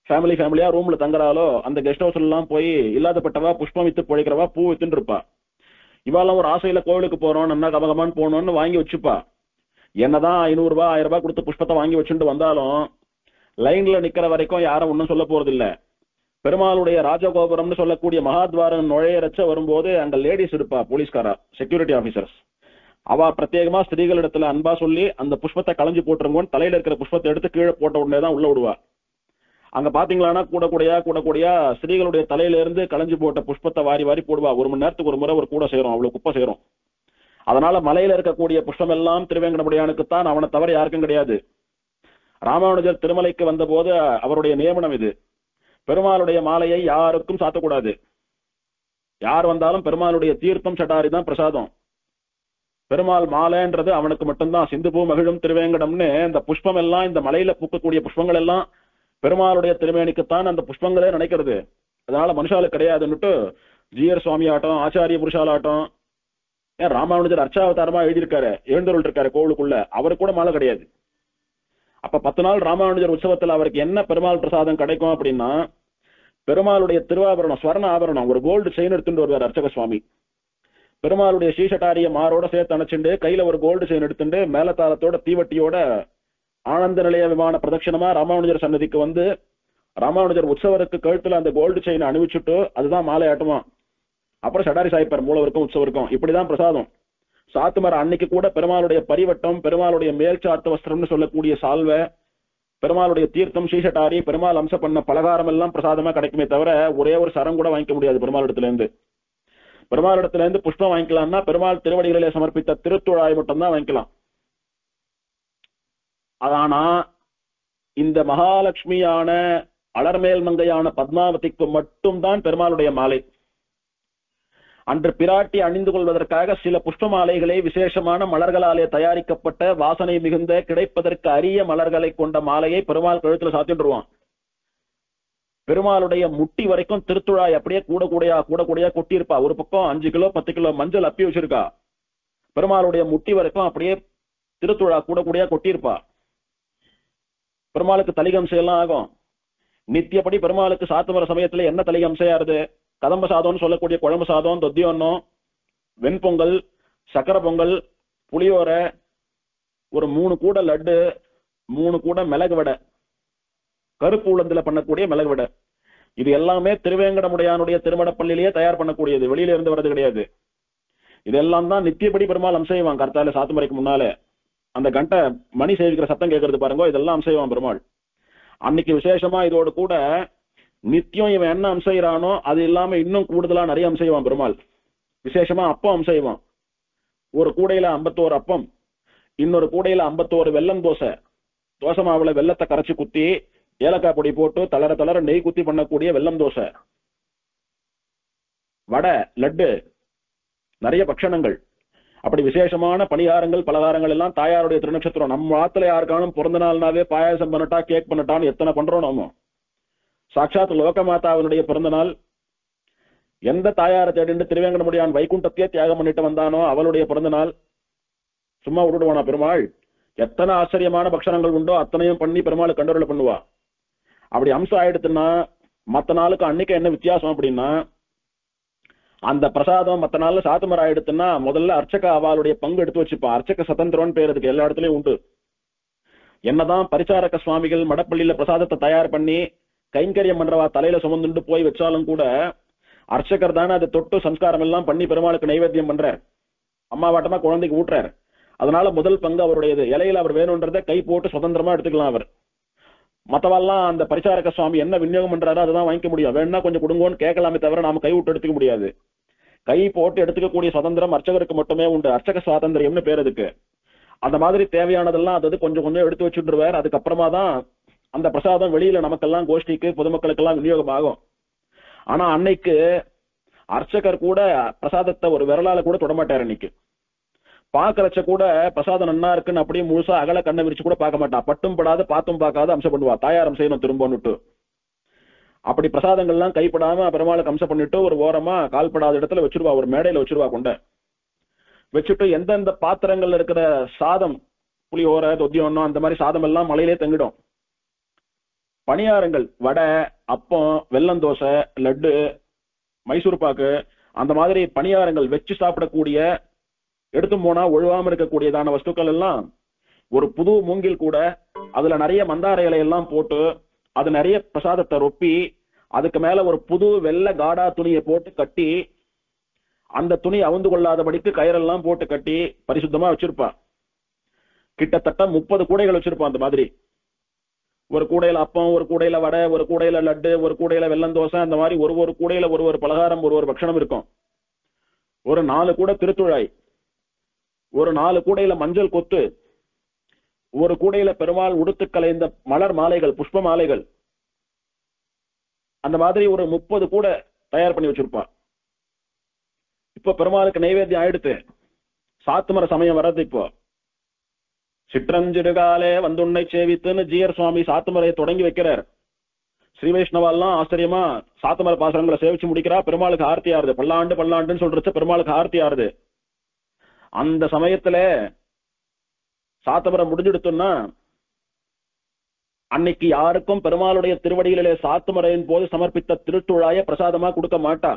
Speaker 1: ஃபேமிலியா ரூம்ல தங்குறாலோ அந்த கெஸ்ட் ஹவுஸ்ல எல்லாம் போய் இல்லாதப்பட்டவா புஷ்பம் வித்து பொழைக்கிறவா பூ வித்துட்டு இருப்பா. இவாலாம் ஒரு ஆசையில கோவிலுக்கு போறோம், நல்லா கமகமான்னு போகணும்னு வாங்கி வச்சுப்பா. என்னதான் 500 ரூபாய் 1000 ரூபாய் கொடுத்து புஷ்பத்தை வாங்கி வச்சுட்டு வந்தாலும் லைன்ல நிக்கிற வரைக்கும் யாரும் ஒன்னும் சொல்ல போறது இல்ல. பெருமாளுடைய ராஜகோபுரம்னு சொல்லக்கூடிய மகாத்வாரம் நுழையறச்ச வரும்போது அங்க லேடிஸ் இருப்பா, போலீஸ்காரா, செக்யூரிட்டி ஆபீசர்ஸ். அவ பிரத்யேகமா ஸ்திரீகளிடத்துல அன்பா சொல்லி அந்த புஷ்பத்தை களைஞ்சு போட்டுருங்கன்னு தலையில இருக்கிற புஷ்பத்தை எடுத்து கீழே போட்ட உடனே தான் உள்ள விடுவா. அங்க பாத்தீங்களா கூடக்கூடியா ஸ்திரீகளுடைய தலையில இருந்து களைஞ்சு போட்ட புஷ்பத்தை வாரி வாரி போடுவா. 1 மணி நேரத்துக்கு ஒரு முறை ஒரு கூட சேரும், அவ்வளவு குப்பை சேரும். அதனால மலையில இருக்கக்கூடிய புஷ்பம் எல்லாம் திருவேங்கடமுடையானுக்குத்தான், அவனை தவிர யாருக்கும் கிடையாது. ராமானுஜர் திருமலைக்கு வந்த போது அவருடைய நியமனம் இது. பெருமாளுடைய மாலையை யாருக்கும் சாத்தக்கூடாது. யார் வந்தாலும் பெருமாளுடைய தீர்த்தம் சட்டாரி தான் பிரசாதம். பெருமாள் மாலைன்றது அவனுக்கு மட்டும்தான். சிந்து பூ மகிழும் திருவேங்கடம்னு இந்த புஷ்பம் எல்லாம், இந்த மலையில பூக்கக்கூடிய புஷ்பங்கள் எல்லாம் பெருமாளுடைய திருமேனிக்குத்தான் அந்த புஷ்பங்களே நினைக்கிறது. அதனால மனுஷாலுக்கு கிடையாதுன்னுட்டு ஜிஆர் சுவாமி ஆட்டம், ஆச்சாரிய புருஷாலாட்டம், ஏன் ராமானுஜர் அர்ச்சாவதாரமா எழுதியிருக்காரு, எழுந்தருள் இருக்காரு கோவிலுக்குள்ள, அவருக்கு கூட மாலை கிடையாது. அப்ப 10 நாள் ராமானுஜர் உற்சவத்துல அவருக்கு என்ன பெருமாள் பிரசாதம் கிடைக்கும் அப்படின்னா, பெருமாளுடைய திருவாபரணம், ஸ்வர்ண ஆபரணம், ஒரு கோல்டு செயின் எடுத்துட்டு வருவார் அர்ச்சக சுவாமி. பெருமாளுடைய ஸ்ரீசட்டாரிய மாரோட சேர்த்து அணைச்சுண்டு கையில ஒரு கோல்டு செயின் எடுத்துட்டு மேலத்தாளத்தோட தீவட்டியோட ஆனந்த நிலைய விமான பிரதட்சணமா ராமானுஜர் சன்னதிக்கு வந்து ராமானுஜர் உற்சவருக்கு கழுத்துல அந்த கோல்டு செயின் அணிவிச்சுட்டு அதுதான் மாலை ஆட்டுமா. அப்புறம் சடாரி சாய்ப்பார் மூலவருக்கும் உற்சவருக்கும். இப்படிதான் பிரசாதம். சாத்துமர அன்னைக்கு கூட பெருமாளுடைய பரிவட்டம், பெருமாளுடைய மேல் சாத்து வஸ்திரம்னு சொல்லக்கூடிய சால்வை, பெருமாளுடைய தீர்த்தம், ஸ்ரீசட்டாரி, பெருமாள் அம்சம் பண்ண பலகாரம் எல்லாம் பிரசாதமா கிடைக்குமே தவிர ஒரே ஒரு சரம் கூட வாங்கிக்க முடியாது பெருமாள் இடத்துல இருந்து. பெருமாள் இடத்துல இருந்து புஷ்பம் வாங்கிக்கலாம்னா பெருமாள் திருவடிகளிலே சமர்ப்பித்த திருத்துழாய் மட்டும் தான் வாங்கிக்கலாம். ஆனா இந்த மகாலட்சுமியான அலர்மேல் மங்கையான பத்மாவதிக்கு மட்டும்தான் பெருமாளுடைய மாலை. அன்று பிராட்டி அணிந்து கொள்வதற்காக சில புஷ்ப மாலைகளை விசேஷமான மலர்களாலே தயாரிக்கப்பட்ட வாசனை மிகுந்த கிடைப்பதற்கு அரிய மலர்களை கொண்ட மாலையை பெருமாள் கழுத்துல சாத்திடுவான். பெருமாளுடைய முட்டி வரைக்கும் திருத்துழாய் அப்படியே கூட கொட்டியிருப்பா. ஒரு பக்கம் 5 கிலோ 10 கிலோ மஞ்சள் அப்பி வச்சிருக்கா. பெருமாளுடைய முட்டி வரைக்கும் அப்படியே திருத்துழா கூட கொட்டியிருப்பா. பெருமாளுக்கு தலிகம்சை எல்லாம் ஆகும். நித்தியப்படி பெருமாளுக்கு சாத்துமர சமயத்துல என்ன தலிகம்சையாருது? கதம்ப சாதம்னு சொல்லக்கூடிய குழம்பு சாதம், தொத்தியொன்னம், வெண்பொங்கல், சக்கரை பொங்கல், புளியோரை, ஒரு 3 கூட லட்டு, 3 கூட மிளகு வடை, கருப்பு உளுந்துல பண்ணக்கூடிய மிளகு வடை. இது எல்லாமே திருவேங்கடமுடையானுடைய திருமடப்பள்ளியிலேயே தயார் பண்ணக்கூடியது, வெளியில இருந்து வர்றது கிடையாது. இதெல்லாம் தான் நித்தியப்படி பெருமாள் அம்சைவான். கர்த்தால சாத்துமரைக்கு முன்னால அந்த கண்டை மணி சேவிக்கிற சத்தம் கேட்கறது பாருங்க, இதெல்லாம் அம்சைவான் பெருமாள். அன்னைக்கு விசேஷமா இதோடு கூட நித்தியம் இவன் என்ன அம்சைறானோ அது இல்லாம இன்னும் கூடுதலா நிறைய அம்சைவான் பெருமாள். விசேஷமா அப்பம் அம்சைவான். ஒரு கூடையில 51 அப்பம், இன்னொரு கூடையில 51 வெல்லம் தோசை, தோசை மாவுல வெள்ளத்தை கரைச்சி குத்தி ஏலக்காய் பொடி போட்டு தளர நெய் குத்தி பண்ணக்கூடிய வெல்லம் தோசை, வடை, லட்டு, நிறைய பக்ஷணங்கள். அப்படி விசேஷமான பணிகாரங்கள் பலகாரங்கள் எல்லாம் தாயாருடைய திருநட்சத்திரம். நம்ம ஆத்துல யாருக்கானும் பிறந்த நாள்னாவே பாயாசம் பண்ணட்டா, கேக் பண்ணட்டான்னு எத்தனை பண்றோம் நாம. சாட்சாத் லோகமாதாவினுடைய பிறந்த நாள், எந்த தாயாரை தேடிட்டு திருவேங்கடமுடியான் வைகுண்டத்தையே தியாகம் பண்ணிட்டு வந்தானோ அவளுடைய பிறந்த நாள் சும்மா விட்டுடுவானா பெருமாள்? எத்தனை ஆச்சரியமான பக்ஷணங்கள் உண்டோ அத்தனையும் பண்ணி பெருமாள் கண்டோரலை பண்ணுவா. அப்படி அம்சம் ஆயிடுத்துன்னா மற்ற நாளுக்கு அன்னைக்கு என்ன வித்தியாசம் அப்படின்னா, அந்த பிரசாதம் மத்த நாள்ல சாத்துமரம் ஆயிடுத்துன்னா முதல்ல அர்ச்சக அவளுடைய பங்கு எடுத்து வச்சுப்பா. அர்ச்சக சதந்திரம்னு பேர் இருக்கு, எல்லா இடத்துலயும் உண்டு. என்னதான் பரிசாரக சுவாமிகள் மடப்பள்ளியில பிரசாதத்தை தயார் பண்ணி கைங்கரியம் பண்றவா தலையில சுமந்துட்டு போய் வச்சாலும் கூட அர்ச்சகர் தானே அதை தொட்டு சம்ஸ்காரம் எல்லாம் பண்ணி பெருமாளுக்கு நைவேத்தியம் பண்றார், அம்மாவாட்டமா குழந்தைக்கு ஊட்டுறார். அதனால முதல் பங்கு அவருடையது. இலையில அவர் வேணும்ன்றதை கை போட்டு சுதந்திரமா எடுத்துக்கலாம். அவர் மத்தவெல்லாம் அந்த பரிசாரக சுவாமி என்ன விநியோகம் பண்றாரோ அதுதான் வாங்கிக்க முடியும். வேணும்னா கொஞ்சம் கொடுங்கோன்னு கேட்கலாமே தவிர நாம கை விட்டு எடுத்துக்க முடியாது. கை போட்டு எடுத்துக்கக்கூடிய சுதந்திரம் அர்ச்சகருக்கு மட்டுமே உண்டு. அர்ச்சக சுவாதந்திரம்னு பேர் அதுக்கு. அந்த மாதிரி தேவையானதெல்லாம் அது கொஞ்சம் கொஞ்சம் எடுத்து வச்சுட்டுருவார். அதுக்கப்புறமா தான் அந்த பிரசாதம் வெளியில நமக்கெல்லாம் கோஷ்டிக்கு பொதுமக்களுக்கெல்லாம் விநியோகம் ஆகும். ஆனா அன்னைக்கு அர்ச்சகர் கூட பிரசாதத்தை ஒரு விரலால கூட தொடமாட்டார். அன்னைக்கு பாக்கறச்ச கூட பிரசாதம் நன்னா இருக்குன்னு அப்படியே முழுசா அகல கண்ணை விரிச்சு கூட பார்க்க மாட்டா. பட்டும் படாத பாத்தும் பார்க்காத அம்சம் பண்ணுவா. தாயாரம் செய்யணும் திரும்பன்னுட்டு அப்படி பிரசாதங்கள்லாம் கைப்படாம பெருமாளுக்கு அம்சம் பண்ணிட்டு ஒரு ஓரமா கால்படாத இடத்துல வச்சிருவா, ஒரு மேடையில வச்சிருவா. கொண்ட வச்சுட்டு எந்தெந்த பாத்திரங்கள்ல இருக்கிற சாதம், புளியோரை தொத்தியம் அந்த மாதிரி சாதம் எல்லாம் மலையிலே தங்கிடும். பணியாரங்கள், வடை, அப்பம், வெள்ளந்தோசை, லட்டு, மைசூர் பாக்கு, அந்த மாதிரி பணியாரங்கள் வச்சு சாப்பிடக்கூடிய எடுத்து போனா ஒழுவாம இருக்கக்கூடியதான வஸ்துக்கள் எல்லாம் ஒரு புது மூங்கில் கூட அதுல நிறைய மந்தார இலையெல்லாம் போட்டு அது நிறைய பிரசாதத்தை ரொப்பி அதுக்கு மேல ஒரு புது வெள்ளை காடா துணியை போட்டு கட்டி அந்த துணி அவுந்து கொள்ளாதபடிக்கு கயிறெல்லாம் போட்டு கட்டி பரிசுத்தமா வச்சிருப்பா. கிட்டத்தட்ட 30 கூடைகள் வச்சிருப்பா. அந்த மாதிரி ஒரு கூடையில அப்பம், ஒரு கூடையில வடை, ஒரு கூடையில லட்டு, ஒரு கூடையில வெள்ளந்தோசை, அந்த மாதிரி ஒரு கூடையில ஒரு பலகாரம், ஒரு பட்சணம் இருக்கும். ஒரு 4 கூடை திருத்துழாய், ஒரு 4 கூடையில மஞ்சள் கொத்து, ஒரு கூடையில பெருமாள் உடுத்து கலைந்த மலர் மாலைகள், புஷ்ப மாலைகள், அந்த மாதிரி ஒரு 30 கூடை தயார் பண்ணி வச்சிருப்பா. இப்ப பெருமாளுக்கு நைவேத்தியம் ஆயிடுத்து, சாத்துமர சமயம் வர்றது. இப்போ சிற்றஞ்சிறுகாலே வந்துன்னை சேவித்துன்னு ஜீயர் சுவாமி சாத்துமரையை தொடங்கி வைக்கிறார். ஸ்ரீ வைஷ்ணவெல்லாம் ஆச்சரியமா சாத்துமர பாசனங்களை சேவிச்சு முடிக்கிறா. பெருமாளுக்கு ஆர்த்தி ஆறுது. பல்லாண்டு பல்லாண்டுன்னு சொல்றச்சு பெருமாளுக்கு ஆர்த்தி ஆறுது. அந்த சமயத்துல சாத்துமரம் முடிஞ்சுடுத்துன்னா அன்னைக்கு யாருக்கும் பெருமாளுடைய திருவடிகளிலே சாத்துமரையின் போது சமர்ப்பித்த திருத்துழாய பிரசாதமா கொடுக்க மாட்டா.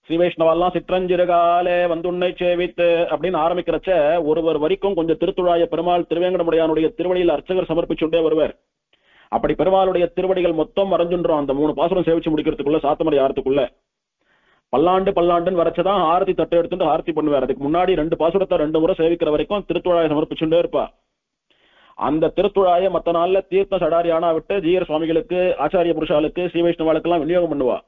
Speaker 1: ஸ்ரீ வைஷ்ணவெல்லாம் சிற்றஞ்சிறுகாலே வந்துன்னை சேவித்து அப்படின்னு ஆரம்பிக்கிறச்ச ஒரு வரைக்கும் கொஞ்சம் திருத்துழாய பெருமாள் திருவேங்கடமுடையானுடைய திருவடியில் அர்ச்சகர் சமர்ப்பிச்சுட்டே வருவார். அப்படி பெருமாளுடைய திருவடிகள் மொத்தம் மறைஞ்சுன்றோம் அந்த 3 பாசுரம் சேவிச்சு முடிக்கிறதுக்குள்ள, சாத்துமரை ஆறதுக்குள்ள. பல்லாண்டு பல்லாண்டுன்னு வரைச்சதான் ஆரத்தி தட்டு எடுத்துட்டு ஆரத்தி பண்ணுவார். அதுக்கு முன்னாடி 2 பாசுரத்தை 2 முறை சேவிக்கிற வரைக்கும் திருத்துழாய சமர்ப்பிச்சுட்டே இருப்பா. அந்த திருத்துழாய மத்த நாள்ல தீர்த்த சடாரியானா விட்டு ஜீயர் சுவாமிகளுக்கு, ஆச்சாரிய புருஷாளுக்கு, ஸ்ரீ வைஷ்ணவாளுக்கு எல்லாம் விநியோகம் பண்ணுவா.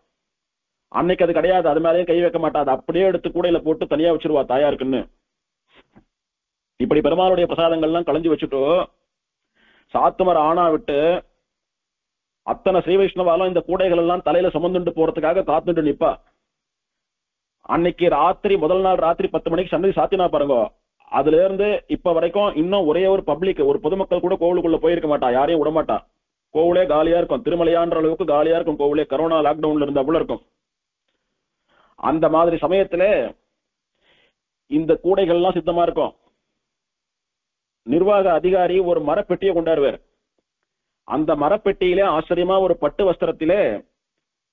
Speaker 1: அன்னைக்கு அது கிடையாது. அது மேலேயும் கை வைக்க மாட்டா. அது அப்படியே எடுத்து கூடையில போட்டு தனியா வச்சிருவா தாயாருக்குன்னு. இப்படி பெருமாளுடைய பிரசாதங்கள்லாம் களைஞ்சு வச்சுட்டு சாத்துமர ஆனா விட்டு அத்தனை ஸ்ரீ வைஷ்ணவாலும் இந்த கூடைகள் எல்லாம் தலையில சுமந்துட்டு போறதுக்காக காத்துட்டு நிப்பா. அன்னைக்கு ராத்திரி, முதல் நாள் ராத்திரி 10 மணிக்கு சன்னதி சாத்தினா பாருங்க. அதுல இருந்து இப்ப வரைக்கும் இன்னும் ஒரே ஒரு பப்ளிக், ஒரு பொதுமக்கள் கூட கோவிலுக்குள்ள போயிருக்க மாட்டா. யாரையும் விடமாட்டா. கோவிலே காலியா இருக்கும். திருமலையான்ற அளவுக்கு காலியா இருக்கும் கோவிலே. கரோனா லாக்டவுன்ல இருந்தா போல இருக்கும். அந்த மாதிரி சமயத்துல இந்த கூடைகள் எல்லாம் சித்தமா இருக்கும். நிர்வாக அதிகாரி ஒரு மரப்பெட்டியை கொண்டாடுவார். அந்த மரப்பெட்டியிலே ஆச்சரியமா ஒரு பட்டு வஸ்திரத்திலே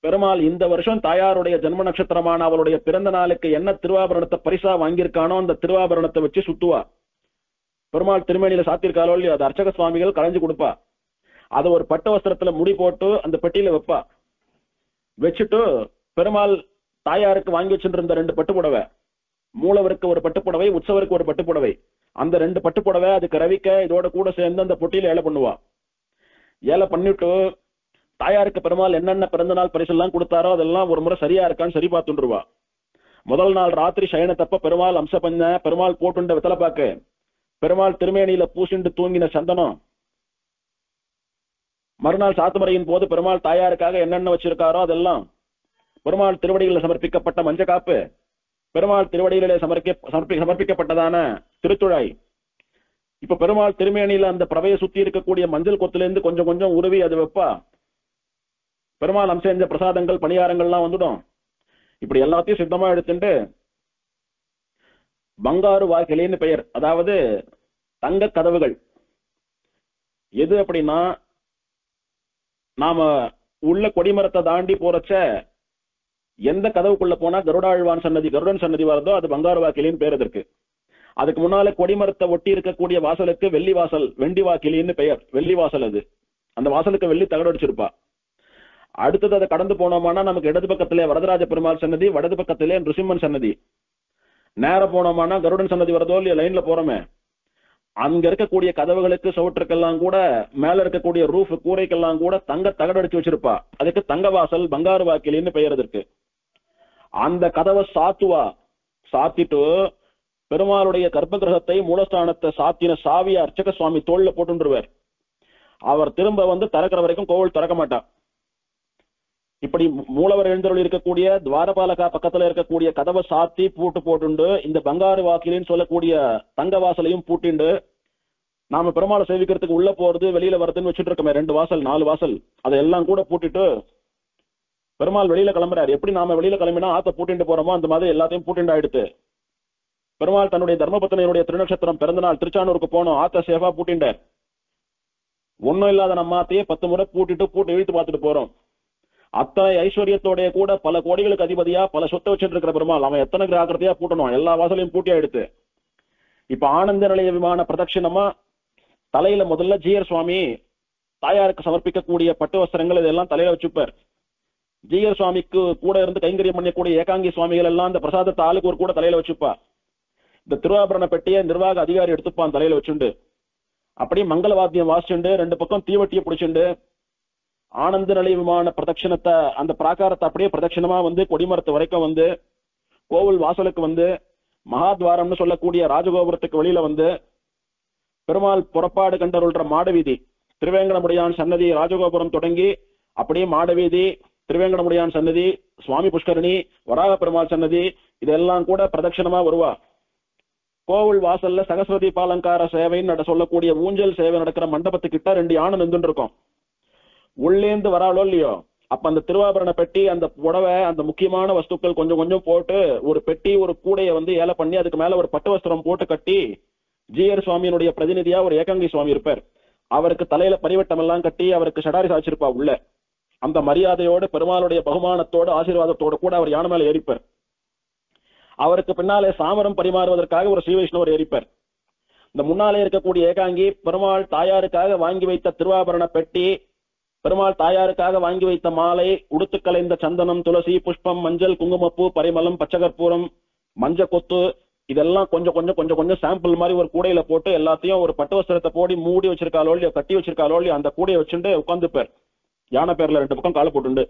Speaker 1: பெருமாள் இந்த வருஷம் தாயாருடைய ஜென்ம நட்சத்திரமான அவளுடைய பிறந்த நாளுக்கு என்ன திருவாபரணத்தை பரிசா வாங்கியிருக்கானோ அந்த திருவாபரணத்தை வச்சு சுத்துவா. பெருமாள் திருமேனியில சாத்திருக்காளோ இல்லையோ அது அர்ச்சக சுவாமிகள் களைஞ்சு கொடுப்பா. அதை ஒரு பட்டு வஸ்திரத்துல முடி போட்டு அந்த பெட்டியில வைப்பா. வச்சுட்டு பெருமாள் தாயாருக்கு வாங்கி வச்சுருந்த 2 பட்டுப்புடவை, மூலவருக்கு ஒரு பட்டுப்புடவை, உற்சவருக்கு ஒரு பட்டுப்புடவை, அந்த 2 பட்டுப்புடவை அதுக்கு ரவிக்க இதோட கூட சேர்ந்து அந்த பொட்டியில ஏழை பண்ணுவா. ஏழை பண்ணிட்டு தாயாருக்கு பெருமாள் என்னென்ன பிறந்த நாள் பரிசு எல்லாம் கொடுத்தாரோ அதெல்லாம் ஒரு முறை சரியா இருக்கான்னு சரி பார்த்துருவா. முதல் நாள் ராத்திரி சயனத்தப்ப பெருமாள் அம்ச பண்ண, பெருமாள் போட்டுண்ட வெத்தலை பாக்கு, பெருமாள் திருமேனியில பூசிண்டு தூங்கின சந்தனம், மறுநாள் சாத்துமரையின் போது பெருமாள் தாயாருக்காக என்னென்ன வச்சிருக்காரோ அதெல்லாம், பெருமாள் திருவடிகளில் சமர்ப்பிக்கப்பட்ட மஞ்ச காப்பு, பெருமாள் திருவடிகளிலே சமர்ப்பிக்கப்பட்டதான திருத்துழாய். இப்ப பெருமாள் திருமேனியில அந்த பிரவையை சுத்தி இருக்கக்கூடிய மஞ்சள் கொத்துல இருந்து கொஞ்சம் கொஞ்சம் உருவி அது வைப்பா. பெருமாள் அம்ச பிரசாதங்கள் பணியாரங்கள்லாம் வந்துடும். இப்படி எல்லாத்தையும் சித்தமா எடுத்துட்டு பங்காரு வாக்கிலேன்னு பெயர், அதாவது தங்க கதவுகள். எது அப்படின்னா நாம உள்ள கொடிமரத்தை தாண்டி போறச்ச எந்த கதவுக்குள்ள போனா கருடாழ்வான் சன்னதி கருடன் சன்னதி வருதோ அது பங்காரு வாக்கிலின்னு பேர் அதற்கு. அதுக்கு முன்னால கொடிமரத்தை ஒட்டி இருக்கக்கூடிய வாசலுக்கு வெள்ளி வாசல், வெண்டி வாக்கிலின்னு பெயர். வெள்ளி வாசல் அது. அந்த வாசலுக்கு வெள்ளி தகடு அடிச்சிருப்பா. அடுத்தது அதை கடந்து போனோம்னா நமக்கு இடது பக்கத்திலே வரதராஜ பெருமாள் சன்னதி, வடது பக்கத்திலே நிருசிம்மன் சன்னதி. நேர போனோம்னா கருடன் சன்னதி வரதோ இல்லையா, லைன்ல போறோமே, அங்க இருக்கக்கூடிய கதவுகளுக்கு சவுற்றுக்கெல்லாம் கூட மேல இருக்கக்கூடிய ரூஃப் கூரைக்கெல்லாம் கூட தங்க தகடு அடிச்சு வச்சிருப்பா. அதுக்கு தங்க வாசல் பங்காரு வாக்கிலின்னு பெயர் அதற்கு. அந்த கதவை சாத்திட்டு பெருமாளுடைய கர்ப்ப கிரகத்தை மூலஸ்தானத்தை சாத்தின சாவிய அர்ச்சக சுவாமி தோல்ல போட்டுருவார். அவர் திரும்ப திறக்கிற வரைக்கும் கோவில் திறக்க மாட்டார். இப்படி மூலவர் எழுந்தருள் இருக்கக்கூடிய துவாரபாலகா பக்கத்துல இருக்கக்கூடிய கதவை சாத்தி பூட்டு போட்டுண்டு இந்த பங்காரு வாக்கிலின்னு சொல்லக்கூடிய தங்க வாசலையும் பூட்டிண்டு நாம பெருமாளை சேவிக்கிறதுக்கு உள்ள போறது வெளியில வருதுன்னு வச்சுட்டு இருக்கோமே, 2 வாசல் 4 வாசல், அதையெல்லாம் கூட பூட்டிட்டு பெருமாள் வெளியில கிளம்புறாரு. எப்படி நாம வெளியில கிளம்பினா ஆத்த பூட்டிட்டு போறோமோ அந்த மாதிரி எல்லாத்தையும் பூட்டிண்டு ஆயிடுத்து. பெருமாள் தன்னுடைய தர்மபத்தினுடைய திருநட்சத்திரம் பிறந்த நாள் திருச்சானூருக்கு போனோம், ஆத்த சேஃபா பூட்டிண்டார். ஒன்னும் இல்லாத நம்ம ஆத்தையே 10 முறை பூட்டு இழுத்து பார்த்துட்டு போறோம். அத்தனை ஐஸ்வர்யத்தோட கூட பல கோடிகளுக்கு அதிபதியா பல சொத்தை வச்சுட்டு இருக்கிற பெருமாள் அவன் எத்தனை கிராக்கிரதையா பூட்டணும், எல்லா வாசலையும் பூட்டி ஆயிடுத்து. இப்ப ஆனந்த நிலைய விமான பிரதட்சிணமா தலையில முதல்ல ஜீயர் சுவாமி தாயாருக்கு சமர்ப்பிக்கக்கூடிய பட்டு வஸ்திரங்கள் இதெல்லாம் தலையில வச்சுப்பார். ஜீயர் சுவாமிக்கு கூட இருந்து கைங்கரியம் பண்ணக்கூடிய ஏகாங்கி சுவாமிகள் எல்லாம் இந்த பிரசாதத்தை ஆளுக்கு ஒரு கூட தலையில வச்சுப்பா. இந்த திருவாபரண பெட்டியை நிர்வாக அதிகாரி எடுத்துப்பான் தலையில வச்சுண்டு. அப்படி மங்கள வாத்தியம் வாசிச்சுண்டு 2 பக்கம் தீவட்டியை பிடிச்சுண்டு ஆனந்த நிலை விமான பிரதட்சிணத்தை அந்த பிராகாரத்தை அப்படியே பிரதட்சிணமா கொடிமரத்து வரைக்கும் கோவில் வாசலுக்கு மகாத்வாரம்னு சொல்லக்கூடிய ராஜகோபுரத்துக்கு வெளியில பெருமாள் புறப்பாடு கண்டருள்ற மாடவீதி, திருவேங்கடமுடியான் சன்னதி ராஜகோபுரம் தொடங்கி அப்படியே மாடவீதி, திருவேங்கடமுடியான் சன்னதி, சுவாமி புஷ்கரணி, வராக பெருமாள் சன்னதி, இதெல்லாம் கூட பிரதட்சிணமா வருவா. கோவில் வாசல்ல சகஸ்வதி பாலங்கார சேவைன்னு சொல்லக்கூடிய ஊஞ்சல் சேவை நடக்கிற மண்டபத்துக்கிட்ட 2 யானை நின்றுட்டு இருக்கும். உள்ளேந்து வராளோ இல்லையோ, அப்ப அந்த திருவாபரண பெட்டி, அந்த புடவை, அந்த முக்கியமான வஸ்துக்கள் கொஞ்சம் கொஞ்சம் போட்டு ஒரு பெட்டி ஒரு கூடைய ஏல பண்ணி அதுக்கு மேல ஒரு பட்டு வஸ்திரம் போட்டு கட்டி ஜீயர் சுவாமியினுடைய பிரதிநிதியா ஒரு ஏகாங்கி சுவாமி இருப்பார். அவருக்கு தலையில பரிவட்டம் எல்லாம் கட்டி அவருக்கு ஷடாரி சாச்சிருப்பா உள்ள. அந்த மரியாதையோடு பெருமாளுடைய பகுமானத்தோடு ஆசீர்வாதத்தோடு கூட அவர் யானை மேல ஏறிப்பார். அவருக்கு பின்னாலே சாமரம் பரிமாறுவதற்காக ஒரு ஸ்ரீ வைஷ்ணவர் ஏறிப்பார். இந்த முன்னாலே இருக்கக்கூடிய ஏகாங்கி பெருமாள் தாயாருக்காக வாங்கி வைத்த திருவாபரண பெட்டி, பெருமாள் தாயாருக்காக வாங்கி வைத்த மாலை, உடுத்து கலைந்த சந்தனம், துளசி, புஷ்பம், மஞ்சள், குங்குமப்பூ, பரிமளம், பச்சகற்பூரம், மஞ்ச கொத்து, இதெல்லாம் கொஞ்சம் கொஞ்சம் சாம்பிள் மாதிரி ஒரு கூடையில போட்டு எல்லாத்தையும் ஒரு பட்டு வஸ்திரத்தை போடி மூடி வச்சிருக்காளோ இல்லையோ, கட்டி வச்சிருக்காளோ இல்லையோ, அந்த கூடையை வச்சுட்டு உட்காந்துப்பார். யானை பேர்ல 2 பக்கம் காலை போட்டுண்டு.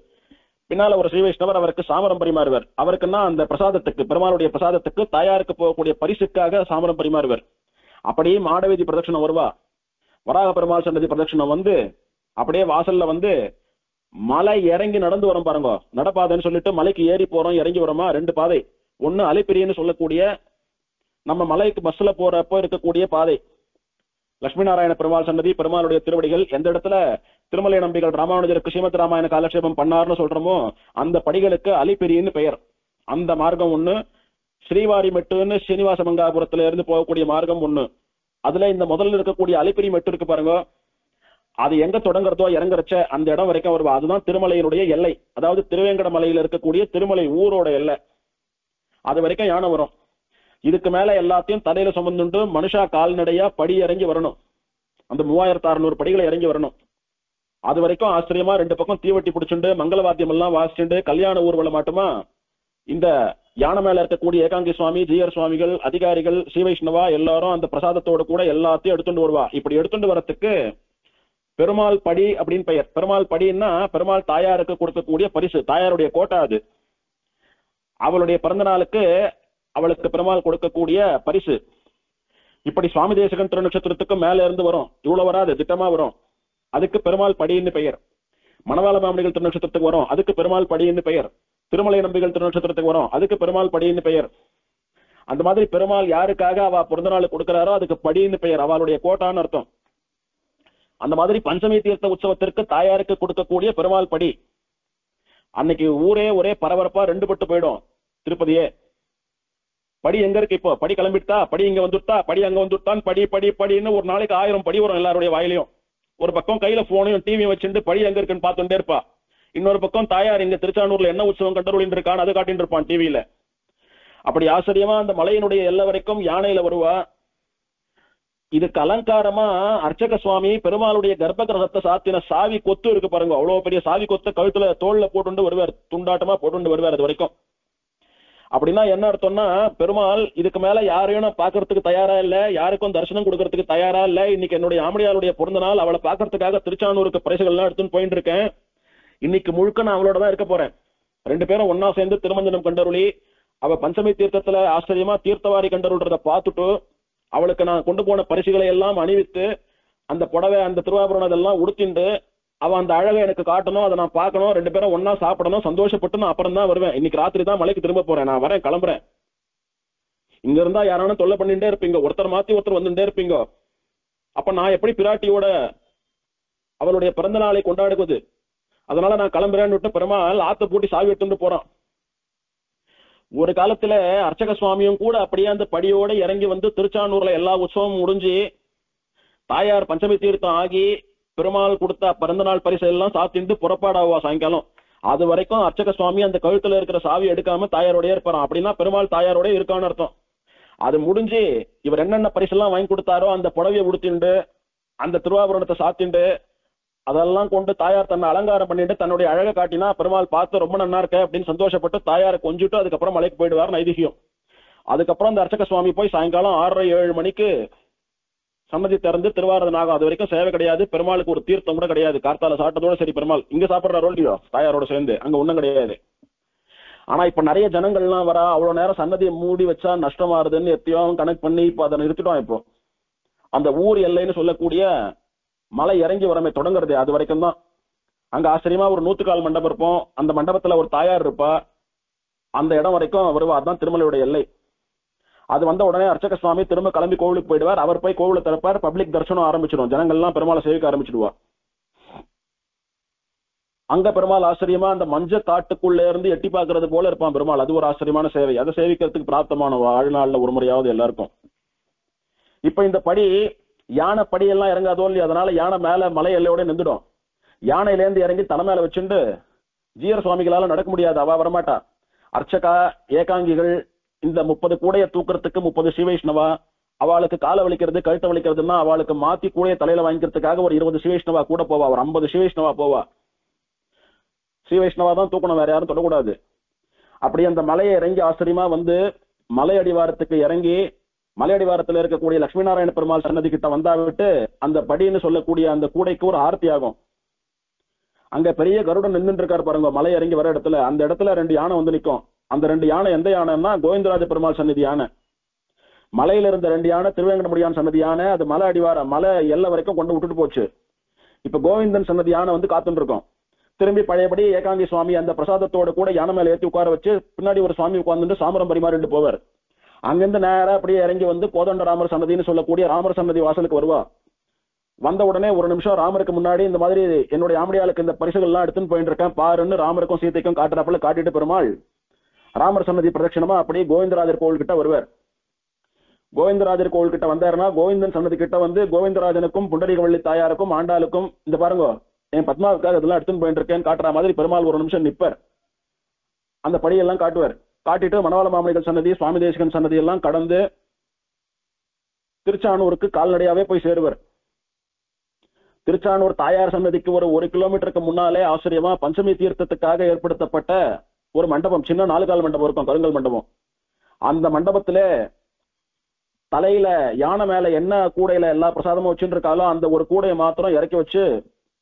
Speaker 1: பின்னால ஒரு ஸ்ரீ வைஷ்ணவர் அவருக்கு சாமரம் பரிமாறுவர். அவருக்குன்னா அந்த பிரசாதத்துக்கு, பெருமாளுடைய பிரசாதத்துக்கு, தாயாருக்கு போகக்கூடிய பரிசுக்காக சாமரம் பரிமாறுவர். அப்படியே மாடவீதி பிரதட்சணம் வருவா. வராக பெருமாள் சன்னதி பிரதட்சணம் அப்படியே வாசல்ல மலை இறங்கி நடந்து வரோம் பாருங்க, நடப்பாதைன்னு சொல்லிட்டு மலைக்கு ஏறி போறோம் இறங்கி வரோமா, 2 பாதை. ஒண்ணு அலைப்பிரின்னு சொல்லக்கூடிய நம்ம மலைக்கு பஸ்ல போறப்போ இருக்கக்கூடிய பாதை, லட்சுமி நாராயண பெருமாள் சன்னதி, பெருமாளுடைய திருவடிகள். எந்த இடத்துல திருமலை நம்பிகள் ராமானுஜருக்கு ஸ்ரீமத் ராமாயண காலக்ஷேபம் பண்ணார்னு சொல்றோமோ அந்த படிகளுக்கு அலிப்பெரின்னு பெயர். அந்த மார்க்கம் ஒண்ணு. ஸ்ரீவாரி மெட்டுன்னு ஸ்ரீனிவாச மங்காபுரத்துல இருந்து போகக்கூடிய மார்க்கம் ஒண்ணு. அதுல இந்த முதல்ல இருக்கக்கூடிய அலிப்பெரி மெட்டு இருக்கு பாருங்க, அது எங்க தொடங்குறதோ இறங்குறச்ச அந்த இடம் வரைக்கும் வருவா. அதுதான் திருமலையினுடைய எல்லை. அதாவது திருவேங்கட மலையில இருக்கக்கூடிய திருமலை ஊரோட எல்லை. அது வரைக்கும் யானை வரும். இதுக்கு மேல எல்லாத்தையும் தலையில சுமந்துண்டு மனுஷா கால்நடையா படி இறங்கி வரணும். அந்த 3600 படிகளை இறங்கி வரணும். அது வரைக்கும் ஆச்சரியமா 2 பக்கம் தீவட்டி பிடிச்சுண்டு மங்கள வாத்தியம் எல்லாம் வாசிச்சுண்டு கல்யாண ஊர்வலம் மாட்டுமா இந்த யானை மேல இருக்கக்கூடிய ஏகாங்கி சுவாமி, ஜீயர் சுவாமிகள், அதிகாரிகள், ஸ்ரீ வைஷ்ணவா எல்லாரும் அந்த பிரசாதத்தோடு கூட எல்லாத்தையும் எடுத்துட்டு வருவா. இப்படி எடுத்துட்டு வரத்துக்கு பெருமாள் படி அப்படின்னு பெயர். பெருமாள் படின்னா பெருமாள் தாயாருக்கு கொடுக்கக்கூடிய பரிசு, தாயாருடைய கோட்டா அது. அவளுடைய பிறந்த நாளுக்கு அவளுக்கு பெருமாள் கொடுக்கக்கூடிய பரிசு. இப்படி சுவாமி தேசிகன் திருநட்சத்திரத்துக்கு மேல இருந்து வரும். இவ்வளவு வராது, திட்டமா வரும். அதுக்கு பெருமாள் படின்னு பெயர். மணவாள மாமணிகள் திருநட்சத்திரத்துக்கு வரும், அதுக்கு பெருமாள் படின்னு பெயர். திருமலை நம்பிகள் திருநட்சத்திரத்துக்கு வரும், அதுக்கு பெருமாள் படின்னு பெயர். அந்த மாதிரி பெருமாள் யாருக்காக அவ பிறந்த நாள் கொடுக்கிறாரோ அதுக்கு படின்னு பெயர், அவளுடைய கோட்டான்னு அர்த்தம். அந்த மாதிரி பஞ்சமி தீர்த்த உற்சவத்திற்கு தாயாருக்கு கொடுக்கக்கூடிய பெருமாள் படி. அன்னைக்கு ஊரே ஒரே பரபரப்பா 2 பட்டு போயிடும். திருப்பதியே படி எங்க இருக்கு, இப்போ படி கிளம்பிட்டா, படி இங்க வந்துட்டா, படி அங்க வந்துட்டான், படி படி படின்னு ஒரு நாளைக்கு 1000 படி வரும் எல்லாருடைய வாயிலையும். ஒரு பக்கம் கையில போனையும் டிவியும் வச்சுட்டு படி எங்க இருக்குன்னு பார்த்துட்டே இருப்பா. இன்னொரு பக்கம் தாயார் இங்க திருச்சானூர்ல என்ன உற்சவம் கண்டருளின்னு இருக்கான்னு அதை காட்டிட்டு இருப்பான் டிவியில. அப்படி ஆச்சரியமா அந்த மலையினுடைய எல்லை வரைக்கும் யானையில வருவா. இதுக்கு அலங்காரமா அர்ச்சக சுவாமி பெருமாளுடைய கர்ப்ப கிரகத்தை சாத்தின சாவி கொத்து இருக்கு பாருங்க, அவ்வளவு பெரிய சாவி கொத்த கழுத்துல தோல்ல போட்டு வருவார், துண்டாட்டமா போட்டு வருவார் அது வரைக்கும். அப்படின்னா என்ன அர்த்தம்னா, பெருமாள் இதுக்கு மேல யாரையும் பாக்குறதுக்கு தயாரா இல்ல, யாருக்கும் தரிசனம் கொடுக்கறதுக்கு தயாரா இல்ல. இன்னைக்கு என்னுடைய ஆம்படியாளுடைய பிறந்த நாள், அவளை பாக்குறதுக்காக திருச்சானூருக்கு பரிசுகள் எல்லாம் எடுத்துன்னு போயிட்டு இருக்கேன். இன்னைக்கு முழுக்க நான் அவளோட தான் இருக்க போறேன். ரெண்டு பேரும் ஒன்னா சேர்ந்து திருமஞ்சனம் கண்டருளி, அவ பஞ்சமி தீர்த்தத்துல ஆச்சரியமா தீர்த்தவாரி கண்டருள்றத பார்த்துட்டு அவளுக்கு நான் கொண்டு போன பரிசுகளை எல்லாம் அணிவித்து, அந்த புடவை அந்த திருவாபுரம் அதெல்லாம் உடுத்திண்டு அவ அந்த அழகை எனக்கு காட்டணும், அதை நான் பார்க்கணும், ரெண்டு பேரும் ஒன்னா சாப்பிடணும், சந்தோஷப்பட்டு நான் அப்புறம் தான் வருவேன். இன்னைக்கு ராத்திரி தான் மலைக்கு திரும்ப போறேன், நான் வரேன், கிளம்புறேன். இங்க இருந்தா யாரானும் தொல்லை பண்ணிட்டே இருப்பீங்க, ஒருத்தர் மாத்தி ஒருத்தர் வந்துட்டே இருப்பீங்க. அப்ப நான் எப்படி பிராட்டியோட அவளுடைய பிறந்த நாளை கொண்டாடுவது? அதனால நான் கிளம்புறேன்னு விட்டு பெருமாள் ஆத்த பூட்டி சாவி எடுத்துட்டு போறான். ஒரு காலத்துல அர்ச்சக சுவாமியும் கூட அப்படியே அந்த படியோட இறங்கி வந்து திருச்சானூர்ல எல்லா உற்சவமும் முடிஞ்சு தாயார் பஞ்சமி தீர்த்தம் ஆகி பெருமாள் கொடுத்த பிறந்த நாள் பரிசு எல்லாம் சாத்திட்டு புறப்பாடாவா சாயங்காலம். அது வரைக்கும் அர்ச்சக சுவாமி அந்த கழுத்துல இருக்கிற சாவி எடுக்காம தாயாரோடய இருப்பாராம். அப்படின்னா பெருமாள் தாயாரோட இருக்கான்னு அர்த்தம். அது முடிஞ்சு இவர் என்னென்ன பரிசு எல்லாம் வாங்கி கொடுத்தாரோ அந்த புடவையை உடுத்திண்டு அந்த திருவாபுரணத்தை சாத்திண்டு அதெல்லாம் கொண்டு தாயார் தன்னை அலங்காரம் பண்ணிட்டு தன்னுடைய அழகை காட்டினா பெருமாள் பார்த்து ரொம்ப நன்னா இருக்க அப்படின்னு சந்தோஷப்பட்டு தாயாரை கொஞ்சிட்டு அதுக்கப்புறம் மலைக்கு போயிடுவார் ஐதீகம். அதுக்கப்புறம் அந்த அர்ச்சக சுவாமி போய் சாயங்காலம் 6:30-7 மணிக்கு சன்னதி திறந்து திருவாரதன் ஆகும். அது வரைக்கும் சேவை கிடையாது, பெருமாளுக்கு ஒரு தீர்த்தம் கூட கிடையாது. கார்த்தால சாப்பிட்டதோட சரி, பெருமாள் இங்க சாப்பிடுறாரோ இல்லையோ தாயாரோட சேர்ந்து, அங்க ஒண்ணும் கிடையாது. ஆனா இப்ப நிறைய ஜனங்கள்லாம் வரா, அவ்வளவு நேரம் சன்னதியை மூடி வச்சா நஷ்டமாறுதுன்னு எப்பயும் கனெக்ட் பண்ணி இப்ப அதை நிறுத்திட்டோம். இப்போ அந்த ஊர் எல்லைன்னு சொல்லக்கூடிய மலை இறங்கி வரமே தொடங்குறது அது வரைக்கும் தான். அங்க ஆச்சரியமா ஒரு 100 மண்டபம் இருப்போம், அந்த மண்டபத்துல ஒரு தாயார் இருப்பா, அந்த இடம் வரைக்கும் வருவா. அதுதான் திருமலையுடைய எல்லை. அது வந்த உடனே அர்ச்சக சுவாமி திரும்ப கிளம்பி கோவிலுக்கு போயிடுவார். அவர் போய் கோவிலை திறப்பார், பப்ளிக் தரிசனம் ஆரம்பிச்சிடும், ஜனங்கள்லாம் பெருமாளை சேவிக்க ஆரம்பிச்சிடுவா. அங்க பெருமாள் ஆச்சரியமா அந்த மஞ்ச காட்டுக்குள்ள இருந்து எட்டி பாக்குறது போல இருப்பான் பெருமாள். அது ஒரு ஆச்சரியமான சேவை, அதை சேவிக்கிறதுக்கு பிராப்தமான வாழ்நாள்ல ஒரு முறையாவது எல்லாருக்கும். இப்ப இந்த படி யானை படியெல்லாம் இறங்காதோ இல்லையா, அதனால யானை மேல மலை எல்லையோட நின்றுடும். யானையில இருந்து இறங்கி தலை மேல வச்சுட்டு ஜீர சுவாமிகளால நடக்க முடியாது, அவ வரமாட்டா. அர்ச்சகா ஏகாங்கிகள் இந்த 30 கூடைய தூக்குறதுக்கு 30 ஸ்ரீவைஷ்ணவா, அவளுக்கு காலை வலிக்கிறது கழுத்தை வலிக்கிறதுன்னா அவளுக்கு மாத்தி கூடைய தலையில வாங்கிக்கிறதுக்காக ஒரு 20 ஸ்ரீவைஷ்ணவா கூட போவா, ஒரு 50 ஸ்ரீவைஷ்ணவா போவா. ஸ்ரீவைஷ்ணவா தான் தூக்கணும், வேற யாரும் தொடக்கூடாது. அப்படி அந்த மலையை இறங்கி ஆச்சரியமா வந்து மலை அடிவாரத்துக்கு இறங்கி மலையடிவாரத்தில் இருக்கக்கூடிய லட்சுமி நாராயண பெருமாள் சன்னதி கிட்ட வந்தா விட்டு அந்த படின்னு சொல்லக்கூடிய அந்த கூடைக்கு ஒரு ஆர்த்தி ஆகும். அங்க பெரிய கருடன் நின்று இருக்காரு பாருங்க, மலை இறங்கி வர இடத்துல. அந்த இடத்துல 2 யானை வந்து நிற்கும். அந்த 2 யானை எந்த யானைன்னா கோவிந்தராஜ பெருமாள் சன்னதி யானை. மலையில இருந்த 2 யானை திருவேங்கடமுடியான் சன்னதி யானை. அது மலை அடிவார மலை எல்லை வரைக்கும் கொண்டு விட்டுட்டு போச்சு. இப்ப கோவிந்தன் சன்னதி யானை வந்து காத்துட்டு இருக்கோம். திரும்பி பழையபடி ஏகாங்கி சுவாமி அந்த பிரசாதத்தோட கூட யானை மேல ஏற்றி உட்கார வச்சு பின்னாடி ஒரு சுவாமி உட்கார்ந்துட்டு சாமரம் பரிமாறிட்டு போவார். அங்கிருந்து நேரம் அப்படியே இறங்கி வந்து கோதண்ட ராமர் சன்னதினு சொல்லக்கூடிய ராமர் சன்னதி வாசலுக்கு வருவா. வந்த உடனே ஒரு நிமிஷம் ராமருக்கு முன்னாடி இந்த மாதிரி என்னுடைய ஆம்படியாளுக்கு இந்த பரிசுகள் எல்லாம் எடுத்துன்னு போயிட்டு இருக்கேன் பாருன்னு ராமருக்கும் சீதைக்கும் காட்டுறாப்புல காட்டிட்டு பெருமாள் ராமர் சன்னதி பிரதட்சணமா அப்படியே கோவிந்தராஜர் கோவில் கிட்ட வருவார். கோவிந்தராஜர் கோவில் கிட்ட வந்தாருன்னா கோவிந்தன் சன்னதி கிட்ட வந்து கோவிந்தராஜனுக்கும் புண்டரீகவள்ளி தாயாருக்கும் ஆண்டாளுக்கும் இந்த பாருங்க என் பத்மாவுக்காக இதெல்லாம் எடுத்துன்னு போயிட்டு இருக்கேன்னு காட்டுற மாதிரி பெருமாள் ஒரு நிமிஷம் நிப்பார். அந்த படியெல்லாம் காட்டுவார். காட்டிட்டு மணவாள மாமணிகள் சன்னதி சுவாமி தேசிகன் சன்னதி எல்லாம் கடந்து திருச்சானூருக்கு கால்நடையாவே போய் சேருவர். திருச்சானூர் தாயார் சன்னதிக்கு ஒரு 1 கிலோமீட்டருக்கு முன்னாலே ஆச்சரியமா பஞ்சமி தீர்த்தத்துக்காக ஏற்படுத்தப்பட்ட ஒரு மண்டபம், சின்ன 4 கால் மண்டபம் இருக்கும், கருங்கல் மண்டபம். அந்த மண்டபத்திலே தலையில யானை மேல என்ன கூடையில எல்லா பிரசாதமும் வச்சுட்டு இருக்காலோ அந்த ஒரு கூடையை மாத்திரம் இறக்கி வச்சு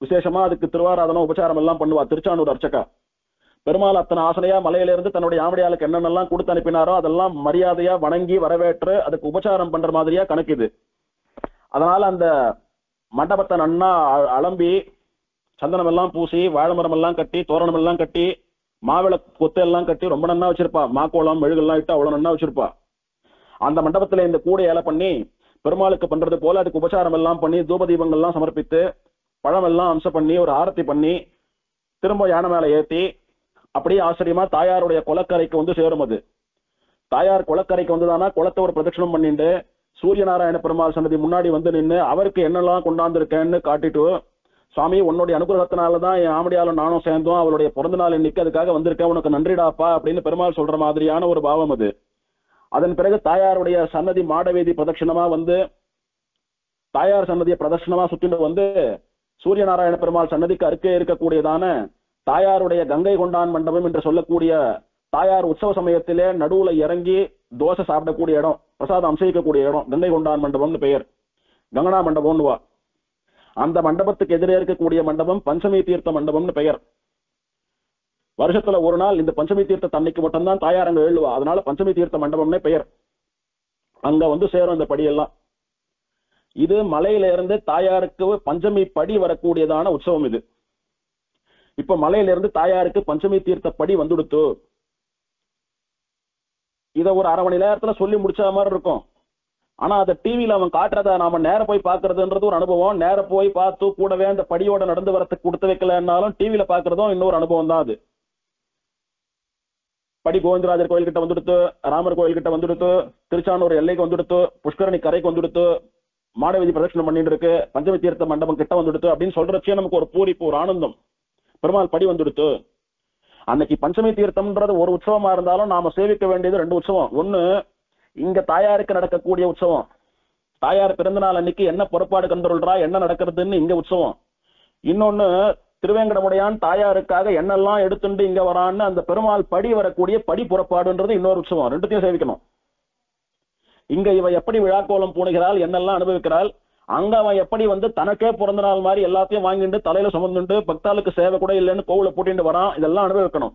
Speaker 1: விசேஷமா அதுக்கு திருவாராதனம் உபச்சாரம் எல்லாம் பண்ணுவா திருச்சானூர் அர்ச்சகா. பெருமாள் அத்தனை ஆசனையா மலையில இருந்து தன்னுடைய ஆம்படியாளுக்கு என்னென்னலாம் கொடுத்து அனுப்பினாரோ அதெல்லாம் மரியாதையா வணங்கி வரவேற்று அதுக்கு உபச்சாரம் பண்ற மாதிரியா கணக்குது. அதனால அந்த மண்டபத்தை நன்னா அலம்பி சந்தனம் எல்லாம் பூசி வாழைமரம் எல்லாம் கட்டி தோரணம் எல்லாம் கட்டி மாவிள கொத்து எல்லாம் கட்டி ரொம்ப நன்னா வச்சிருப்பா. மாக்கோளம் மெழுகெல்லாம் இட்டு அவ்வளவு நன்னா வச்சிருப்பா. அந்த மண்டபத்துல இந்த கூடை ஏலை பண்ணி பெருமாளுக்கு பண்றது போல அதுக்கு உபச்சாரம் எல்லாம் பண்ணி தூப தீபங்கள்லாம் சமர்ப்பித்து பழம் எல்லாம் அம்சம் பண்ணி ஒரு ஆரத்தி பண்ணி திரும்ப யானை மேல ஏத்தி அப்படியே ஆச்சரியமா தாயாருடைய குளக்கரைக்கு வந்து சேரும். அது தாயார் குளக்கரைக்கு வந்துதானா குளத்தை ஒரு பிரதட்சணம் பண்ணிட்டு சூரிய நாராயண பெருமாள் சன்னதி முன்னாடி வந்து நின்று அவருக்கு என்னெல்லாம் கொண்டாந்துருக்கேன்னு காட்டிட்டு சுவாமி உன்னுடைய அனுகிரகத்தினாலதான் என் ஆமடியாலும் நானும் சேர்ந்தோம், அவளுடைய பிறந்த நாள் இன்னைக்கு, அதுக்காக வந்திருக்கேன், உனக்கு நன்றிடாப்பா அப்படின்னு பெருமாள் சொல்ற மாதிரியான ஒரு பாவம் அது. அதன் பிறகு தாயாருடைய சன்னதி மாடவீதி பிரதட்சிணமா வந்து தாயார் சன்னதியை பிரதட்சிணமா சுத்திட்டு வந்து சூரியநாராயண பெருமாள் சன்னதிக்கு அருகே இருக்கக்கூடியதான தாயாருடைய கங்கை கொண்டான் மண்டபம் என்று சொல்லக்கூடிய தாயார் உற்சவ சமயத்திலே நடுவுல இறங்கி தோசை சாப்பிடக்கூடிய இடம், பிரசாதம் அம்சயிக்கக்கூடிய இடம் கங்கை கொண்டான் மண்டபம்னு பெயர், கங்கனா மண்டபம்னு வா. அந்த மண்டபத்துக்கு எதிரே இருக்கக்கூடிய மண்டபம் பஞ்சமி தீர்த்த மண்டபம்னு பெயர். வருஷத்துல ஒரு நாள் இந்த பஞ்சமி தீர்த்த தன்னைக்கு மட்டும்தான் தாயார் அங்க எழுவா, அதனால பஞ்சமி தீர்த்த மண்டபம்னே பெயர். அங்க வந்து சேரும் இந்த படியெல்லாம். இது மலையில இருந்து தாயாருக்கு பஞ்சமி படி வரக்கூடியதான உற்சவம் இது. இப்ப மலையில இருந்து தாயாருக்கு பஞ்சமி தீர்த்த படி வந்துடுத்து. இத ஒரு அரை மணி நேரத்துல சொல்லி முடிச்ச மாதிரி இருக்கும். ஆனா அதை டிவியில அவன் காட்டுறத நாம நேர போய் பாக்குறதுன்றது ஒரு அனுபவம். நேர போய் பார்த்து கூடவே அந்த படியோட நடந்து வரத்துக்கு கொடுத்து வைக்கலன்னாலும் டிவியில பாக்குறதும் இன்னொரு அனுபவம் தான் அது. படி கோவிந்தராஜர் கோயில் கிட்ட வந்துடுத்து, ராமர் கோயில் கிட்ட வந்துடுத்து, திருச்சானூர் எல்லைக்கு வந்துடுத்து, புஷ்கரணி கரைக்கு வந்துடுத்து, மாடவீதி பிரதட்சணம் பண்ணிட்டு இருக்கு, பஞ்சமி தீர்த்த மண்டபம் கிட்ட வந்துடுத்து அப்படின்னு சொல்றச்சே நமக்கு ஒரு பூரிப்பு, ஒரு ஆனந்தம். பெருமாள் படி வந்துடுத்து. அன்னைக்கு பஞ்சமி தீர்த்தம்ன்றது ஒரு உற்சவமா இருந்தாலும் நாம சேவிக்க வேண்டியது ரெண்டு உற்சவம். ஒண்ணு இங்க தாயாருக்கு நடக்கக்கூடிய உற்சவம், தாயார் பிறந்த நாள் அன்னைக்கு என்ன புறப்பாடு கண்டுள்றா, என்ன நடக்கிறதுன்னு இங்க உற்சவம். இன்னொன்னு திருவேங்கடமுடையான் தாயாருக்காக என்னெல்லாம் எடுத்துட்டு இங்க வரான்னு அந்த பெருமாள் படி வரக்கூடிய படி புறப்பாடுன்றது இன்னொரு உற்சவம். ரெண்டுத்தையும் சேவிக்கணும். இங்க இவ எப்படி விழாக்கோலம் பூணுகிறாள், என்னெல்லாம் அனுபவிக்கிறாள், அங்க அவன் எப்படி வந்து தனக்கே பிறந்த நாள் மாதிரி எல்லாத்தையும் வாங்கிட்டு தலையில சுமந்துட்டு பக்தாளுக்கு சேவை கூட இல்லைன்னு கோவில பூட்டிட்டு வரான், இதெல்லாம் அனுபவிக்கணும்.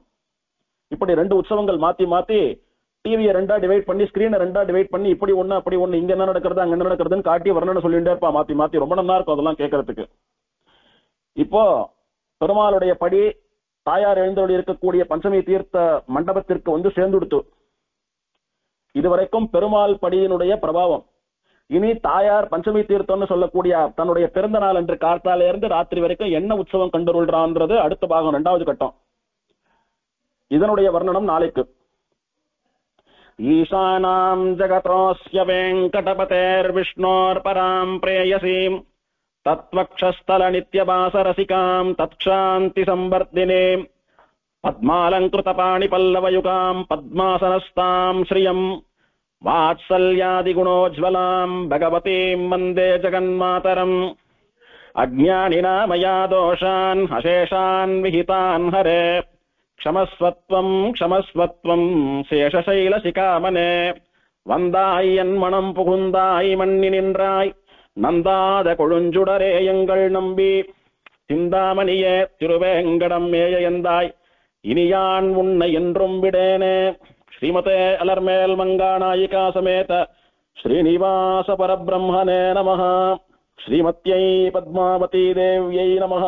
Speaker 1: இப்படி ரெண்டு உற்சவங்கள் மாத்தி மாத்தி டிவியை ரெண்டா டிவைட் பண்ணி, ஸ்கிரீனை ரெண்டா டிவைட் பண்ணி, இப்படி ஒண்ணு அப்படி ஒண்ணு, இங்க என்ன நடக்கிறது அங்க என்ன நடக்கிறதுன்னு காட்டி வரணும்னு சொல்லிட்டே இருப்பா மாத்தி மாத்தி. ரொம்ப நல்லா இருக்கும் அதெல்லாம் கேட்கறதுக்கு. இப்போ பெருமாளுடைய படி தாயார் எழுந்தோடு இருக்கக்கூடிய பஞ்சமி தீர்த்த மண்டபத்திற்கு வந்து சேர்ந்துடுத்து. இதுவரைக்கும் பெருமாள் படியினுடைய பிரபாவம். இனி தாயார் பஞ்சமி தீர்த்தம்னு சொல்லக்கூடிய தன்னுடைய பிறந்த நாள் என்று காத்தால இருந்து ராத்திரி வரைக்கும் என்ன உற்சவம் கண்டுள்ளான்றது அடுத்த பாகம், இரண்டாவது கட்டம். இதனுடைய வர்ணனம் நாளைக்கு. ஈசானாம் ஜகதோஸ்ய வெங்கடபதேர் விஷ்ணோர் பராம் பிரேயசீம் தத்வக்ஷஸ்தல நித்யபாசரசிகாம் தத்சாந்தி சம்பர்தினே பத்மாலங்கிருத பாணி பல்லவயுகாம் பத்மாசனஸ்தாம் ஸ்ரியம் வாத்சல்யாதி குணோஜ்வலாம் பகவதீம் வந்தே ஜகன்மாதரம் அஜ்ஞானினா மயா தோஷான் அசேஷான் விஹிதான் ஹரே க்ஷமஸ்வத்வம் க்ஷமஸ்வத்வம் சேஷசைலசிகாமனே வந்தாய் என் மனம் புகுந்தாய் மண்ணி நின்றாய் நந்தாத கொழுஞ்சுடரே எங்கள் நம்பி சிந்தாமணியே திருவேங்கடம் மேய எந்தாய் இனியான் உன்னை என்றும் விடேனே. ஸ்ரீமதே அலர்மேல் மங்காநாயிகா சமேத ஸ்ரீனிவாச பரபிரம்மணே நமஹ. ஸ்ரீமத்யை பத்மாவதி தேவ்யை நமஹ.